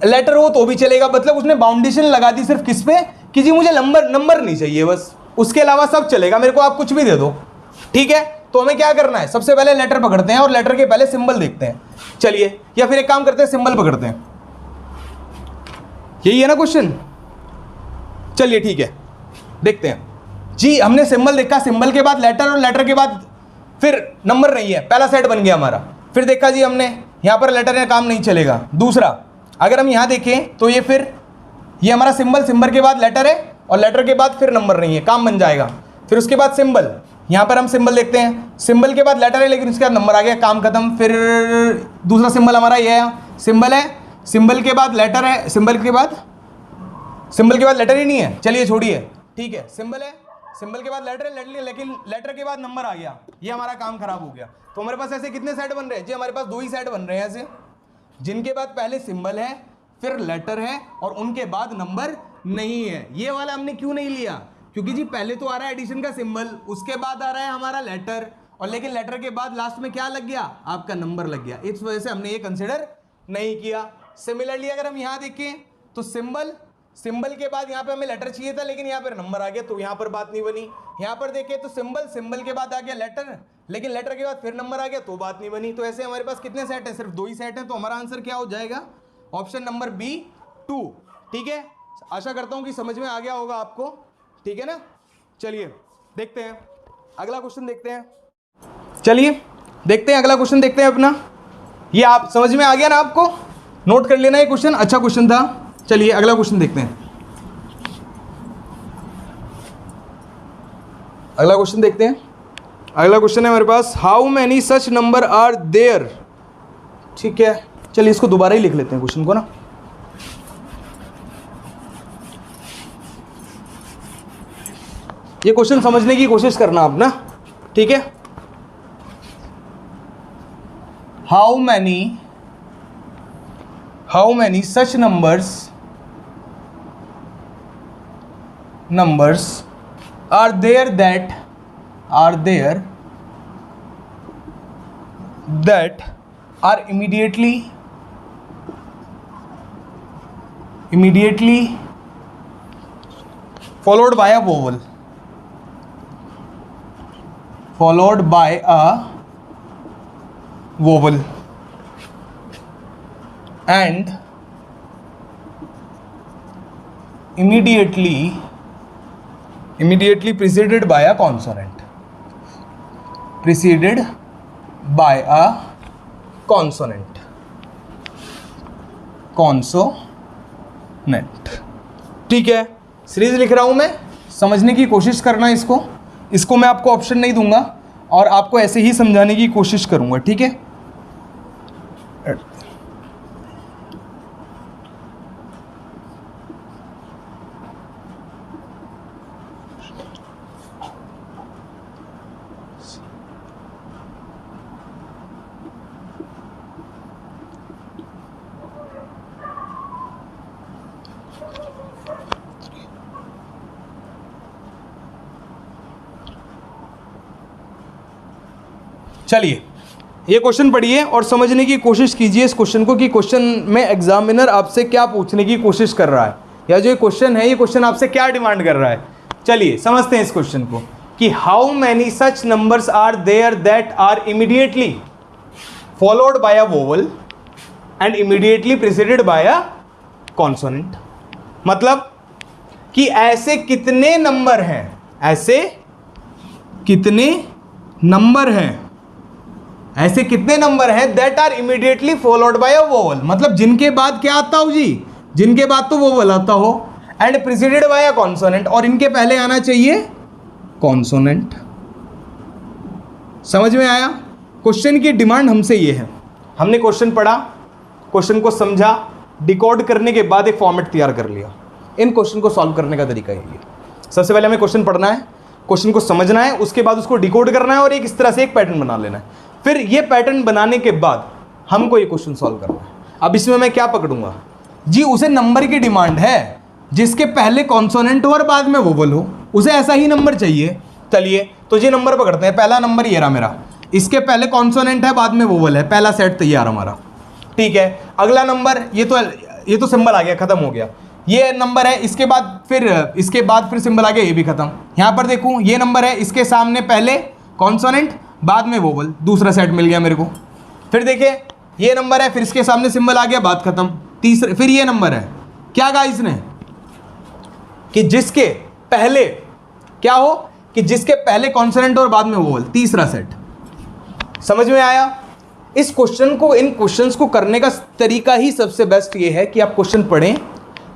लेटर हो तो भी चलेगा। मतलब उसने बाउंडेशन लगा दी सिर्फ किस पे, कि जी मुझे नंबर नहीं चाहिए बस, उसके अलावा सब चलेगा, मेरे को आप कुछ भी दे दो, ठीक है। तो हमें क्या करना है, सबसे पहले लेटर पकड़ते हैं और लेटर के पहले सिंबल देखते हैं। चलिए, या फिर एक काम करते हैं, सिंबल पकड़ते हैं। यही है ना क्वेश्चन, चलिए ठीक है, देखते हैं जी। हमने सिंबल देखा, सिंबल के बाद लेटर, और लेटर के बाद फिर नंबर नहीं है, पहला सेट बन गया हमारा। फिर देखा जी हमने, यहाँ पर लेटर है, काम नहीं चलेगा। दूसरा, अगर हम यहाँ देखें तो ये फिर ये हमारा सिंबल, सिंबल के बाद लेटर है, और लेटर के बाद फिर नंबर नहीं है, काम बन जाएगा। फिर उसके बाद सिंबल, यहाँ पर हम सिंबल देखते हैं, सिंबल के बाद लेटर है लेकिन उसके बाद नंबर आ गया, काम खत्म। फिर दूसरा सिंबल हमारा ये है, सिंबल है, सिंबल के बाद लेटर है, सिंबल के बाद लेटर ही नहीं है, चलिए छोड़िए, ठीक है। सिंबल है, सिंबल के बाद लेटर है, लेकिन लेटर के बाद नंबर आ गया, ये हमारा काम खराब हो गया। तो हमारे पास ऐसे कितने सेट बन रहे हैं जी, हमारे पास 2 ही सेट बन रहे हैं ऐसे, जिनके बाद पहले सिंबल है, फिर लेटर है, और उनके बाद नंबर नहीं है। ये वाला हमने क्यों नहीं लिया, क्योंकि जी पहले तो आ रहा है एडिशन का सिंबल, उसके बाद आ रहा है हमारा लेटर, और लेकिन लेटर के बाद लास्ट में क्या लग गया, आपका नंबर लग गया। इस वजह से हमने ये कंसिडर नहीं किया। सिमिलरली अगर हम यहाँ देखें तो सिंबल के बाद यहाँ पे हमें लेटर चाहिए था, लेकिन यहाँ पर नंबर आ गया, तो यहाँ पर बात नहीं बनी। यहाँ पर देखें तो सिंबल के बाद आ गया लेटर, लेकिन लेटर के बाद फिर नंबर आ गया, तो बात नहीं बनी। तो ऐसे हमारे पास कितने सेट है, सिर्फ 2 ही सेट है। तो हमारा आंसर क्या हो जाएगा, ऑप्शन नंबर B 2, ठीक है। आशा करता हूँ कि समझ में आ गया होगा आपको, ठीक है ना। चलिए देखते हैं अगला क्वेश्चन, देखते हैं, चलिए देखते हैं अगला क्वेश्चन, देखते हैं अपना। ये आप समझ में आ गया ना, आपको नोट कर लेना, ये क्वेश्चन अच्छा क्वेश्चन था। चलिए अगला क्वेश्चन देखते हैं। अगला क्वेश्चन देखते हैं। अगला क्वेश्चन है मेरे पास, how many such number are there. ठीक है, चलिए इसको दोबारा ही लिख लेते हैं क्वेश्चन को ना। ये क्वेश्चन समझने की कोशिश करना आप ना, ठीक है। How many such numbers are there that are immediately followed by a vowel, and immediately preceded by a consonant, consonant। ठीक है, सीरीज लिख रहा हूं मैं, समझने की कोशिश करना इसको मैं आपको ऑप्शन नहीं दूंगा और आपको ऐसे ही समझाने की कोशिश करूंगा, ठीक है। चलिए ये क्वेश्चन पढ़िए और समझने की कोशिश कीजिए इस क्वेश्चन को कि क्वेश्चन में एग्जामिनर आपसे क्या पूछने की कोशिश कर रहा है, या जो ये क्वेश्चन है ये क्वेश्चन आपसे क्या डिमांड कर रहा है। चलिए समझते हैं इस क्वेश्चन को कि how many such numbers are there that are immediately followed by a vowel and immediately preceded by a consonant. मतलब कि ऐसे कितने नंबर हैं that are immediately followed by a vowel, मतलब जिनके बाद क्या आता हो जी, जिनके बाद तो वोवल आता हो, and preceded by a consonant, और इनके पहले आना चाहिए कॉन्सोनेंट। समझ में आया? क्वेश्चन की डिमांड हमसे ये है, हमने क्वेश्चन पढ़ा, क्वेश्चन को समझा, डिकोड करने के बाद एक फॉर्मेट तैयार कर लिया। इन क्वेश्चन को सॉल्व करने का तरीका यही है। सबसे पहले हमें क्वेश्चन पढ़ना है, क्वेश्चन को समझना है, उसके बाद उसको डिकोड करना है और एक इस तरह से एक पैटर्न बना लेना है। फिर ये पैटर्न बनाने के बाद हमको ये क्वेश्चन सॉल्व करना है। अब इसमें मैं क्या पकड़ूंगा जी, उसे नंबर की डिमांड है जिसके पहले कॉन्सोनेंट हो और बाद में वोवल हो, उसे ऐसा ही नंबर चाहिए। चलिए तो ये नंबर पकड़ते हैं। पहला नंबर ये रहा मेरा, इसके पहले कॉन्सोनेंट है बाद में वोवल है, पहला सेट तैयार हमारा, ठीक है। अगला नंबर ये तो सिंबल आ गया, खत्म हो गया। ये नंबर है, इसके बाद फिर सिंबल आ गया, ये भी खत्म। यहां पर देखूं ये नंबर है, इसके सामने पहले कॉन्सोनेंट बाद में वोवल, दूसरा सेट मिल गया मेरे को। फिर देखिए ये नंबर है, फिर इसके सामने सिंबल आ गया, बात खत्म। तीसरा फिर ये नंबर है, क्या कहा इसने कि जिसके पहले क्या हो, कि जिसके पहले कॉन्सोनेंट और बाद में वोवल, तीसरा सेट। समझ में आया? इस क्वेश्चन को, इन क्वेश्चंस को करने का तरीका ही सबसे बेस्ट ये है कि आप क्वेश्चन पढ़ें,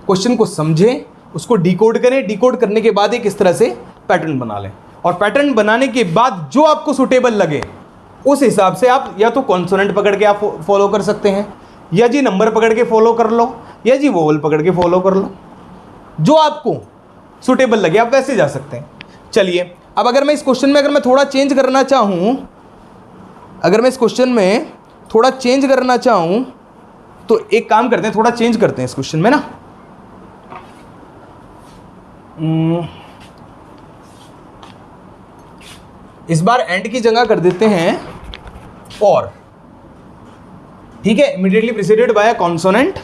क्वेश्चन को समझें, उसको डिकोड करें, डिकोड करने के बाद एक इस तरह से पैटर्न बना लें, और पैटर्न बनाने के बाद जो आपको सुटेबल लगे उस हिसाब से आप या तो कॉन्सोनेंट पकड़ के आप फॉलो कर सकते हैं, या जी नंबर पकड़ के फॉलो कर लो, या जी वोवल पकड़ के फॉलो कर लो, जो आपको सुटेबल लगे आप वैसे जा सकते हैं। चलिए अब अगर मैं इस क्वेश्चन में मैं थोड़ा चेंज करना चाहूँ, तो एक काम करते हैं, थोड़ा चेंज करते हैं इस क्वेश्चन में ना। इस बार एंड की जगह कर देते हैं और, ठीक है, immediately preceded by a consonant,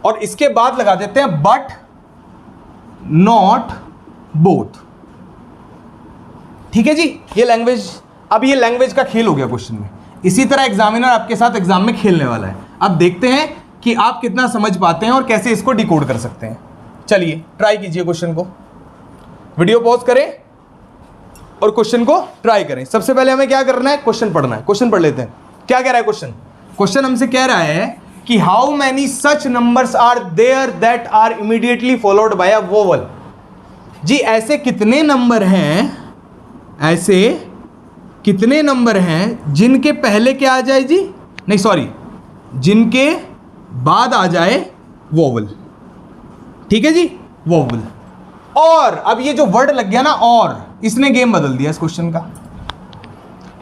और इसके बाद लगा देते हैं बट नॉट बोथ। ठीक है जी, ये लैंग्वेज, अब ये लैंग्वेज का खेल हो गया क्वेश्चन में। इसी तरह एग्जामिनर आपके साथ एग्जाम में खेलने वाला है। अब देखते हैं कि आप कितना समझ पाते हैं और कैसे इसको डिकोड कर सकते हैं। चलिए ट्राई कीजिए क्वेश्चन को, वीडियो पॉज करें और क्वेश्चन को ट्राई करें। सबसे पहले हमें क्या करना है, क्वेश्चन पढ़ना है। क्वेश्चन पढ़ लेते हैं, क्या कह रहा है क्वेश्चन। क्वेश्चन हमसे कह रहा है कि how many such numbers are there that are immediately followed by a vowel. जी ऐसे कितने नंबर हैं ऐसे कितने नंबर हैं जिनके पहले क्या आ जाए जी, नहीं सॉरी, जिनके बाद आ जाए वोवल। ठीक है जी, वोवल। और अब ये जो वर्ड लग गया ना और, इसने गेम बदल दिया इस क्वेश्चन का।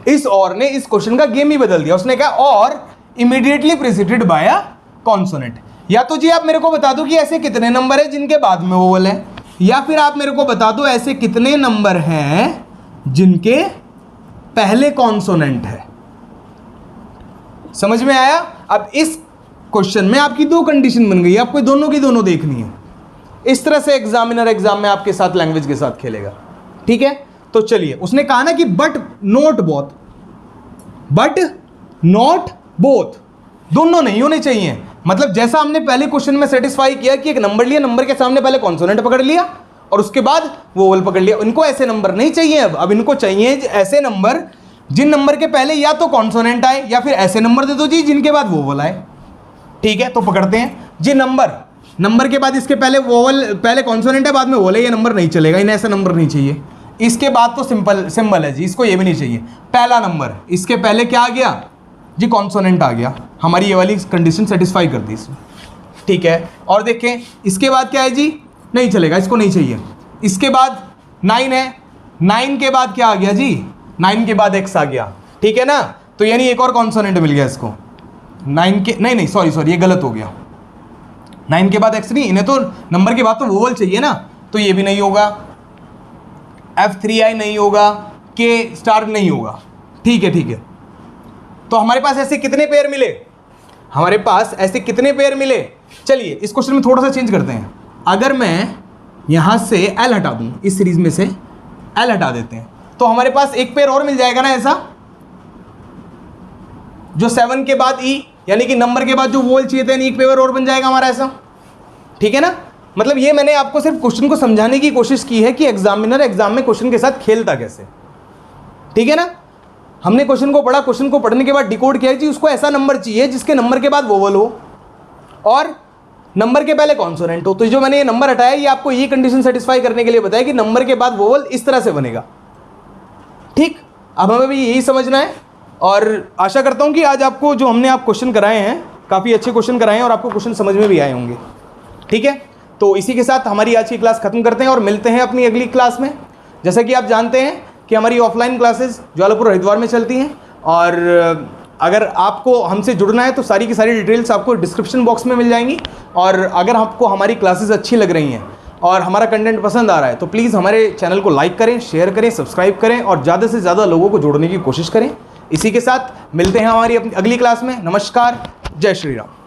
इस और ने इस क्वेश्चन का गेम ही बदल दिया। उसने कहा और immediately preceded by a consonant. या तो जी आप मेरे को बता दो कि ऐसे कितने नंबर है जिनके बाद में वोवल है, या फिर आप मेरे को बता दो ऐसे कितने नंबर हैं जिनके पहले कॉन्सोनेंट है। समझ में आया? अब इस क्वेश्चन में आपकी दो कंडीशन बन गई, आपको दोनों की दोनों देखनी है। इस तरह से एग्जामिनर एग्जाम में आपके साथ लैंग्वेज के साथ खेलेगा। ठीक है, तो चलिए, उसने कहा ना कि but not both, but not both, दोनों नहीं होने चाहिए। मतलब जैसा हमने पहले क्वेश्चन में सेटिस्फाई किया कि एक नंबर लिया, नंबर के सामने पहले कॉन्सोनेंट पकड़ लिया और उसके बाद वोवल पकड़ लिया। इनको ऐसे नंबर नहीं चाहिए। अब इनको चाहिए ऐसे नंबर जिन नंबर के पहले या तो कॉन्सोनेंट आए, या फिर ऐसे नंबर दे दो जी जिनके बाद वोवल आए। ठीक है, तो पकड़ते हैं जी। नंबर के बाद इसके पहले वोवल, पहले कॉन्सोनेंट है बाद में वोवल है, ये नंबर नहीं चलेगा, इन्हें ऐसा नंबर नहीं चाहिए। इसके बाद तो सिंबल है जी, इसको ये भी नहीं चाहिए। पहला नंबर, इसके पहले क्या आ गया जी, कॉन्सोनेंट आ गया। हमारी ये वाली कंडीशन सेटिस्फाई कर दी इसमें। ठीक है, और देखें इसके बाद क्या है जी, नहीं चलेगा, इसको नहीं चाहिए। इसके बाद 9 है, 9 के बाद क्या आ गया जी, 9 के बाद x आ गया। ठीक है ना, तो यानी एक और कॉन्सोनेंट मिल गया इसको। 9 के नहीं सॉरी ये गलत हो गया। 9 के बाद x नहीं, इन्हें तो नंबर के बाद तो वोवल चाहिए ना, तो ये भी नहीं होगा। F3I नहीं होगा, K स्टार नहीं होगा। ठीक है, तो हमारे पास ऐसे कितने पेयर मिले, हमारे पास ऐसे कितने पेयर मिले। चलिए इस क्वेश्चन में थोड़ा सा चेंज करते हैं। अगर मैं यहां से L हटा दूं, इस सीरीज में से L हटा देते हैं, तो हमारे पास एक पेयर और मिल जाएगा ना ऐसा, जो 7 के बाद E, यानी कि नंबर के बाद जो वोवल चाहिए थे, एक पेयर और बन जाएगा हमारा ऐसा। ठीक है ना, मतलब ये मैंने आपको सिर्फ क्वेश्चन को समझाने की कोशिश की है कि एग्जामिनर एग्जाम में क्वेश्चन के साथ खेलता कैसे। ठीक है ना, हमने क्वेश्चन को पढ़ा, क्वेश्चन को पढ़ने के बाद डिकोड किया कि उसको ऐसा नंबर चाहिए जिसके नंबर के बाद वोवल हो और नंबर के पहले कॉन्सोनेंट हो। तो जो मैंने ये नंबर हटाया, ये आपको ये कंडीशन सेटिस्फाई करने के लिए बताया कि नंबर के बाद वोवल इस तरह से बनेगा। ठीक, अब हमें भी यही समझना है, और आशा करता हूं कि आज आपको जो हमने आप क्वेश्चन कराए हैं, काफ़ी अच्छे क्वेश्चन कराए हैं और आपको क्वेश्चन समझ में भी आए होंगे। ठीक है, तो इसी के साथ हमारी आज की क्लास खत्म करते हैं और मिलते हैं अपनी अगली क्लास में। जैसा कि आप जानते हैं कि हमारी ऑफलाइन क्लासेस ज्वालापुर हरिद्वार में चलती हैं, और अगर आपको हमसे जुड़ना है तो सारी की सारी डिटेल्स आपको डिस्क्रिप्शन बॉक्स में मिल जाएंगी। और अगर आपको हमारी क्लासेस अच्छी लग रही हैं और हमारा कंटेंट पसंद आ रहा है तो प्लीज़ हमारे चैनल को लाइक करें, शेयर करें, सब्सक्राइब करें और ज़्यादा से ज़्यादा लोगों को जोड़ने की कोशिश करें। इसी के साथ मिलते हैं हमारी अपनी अगली क्लास में। नमस्कार, जय श्री राम।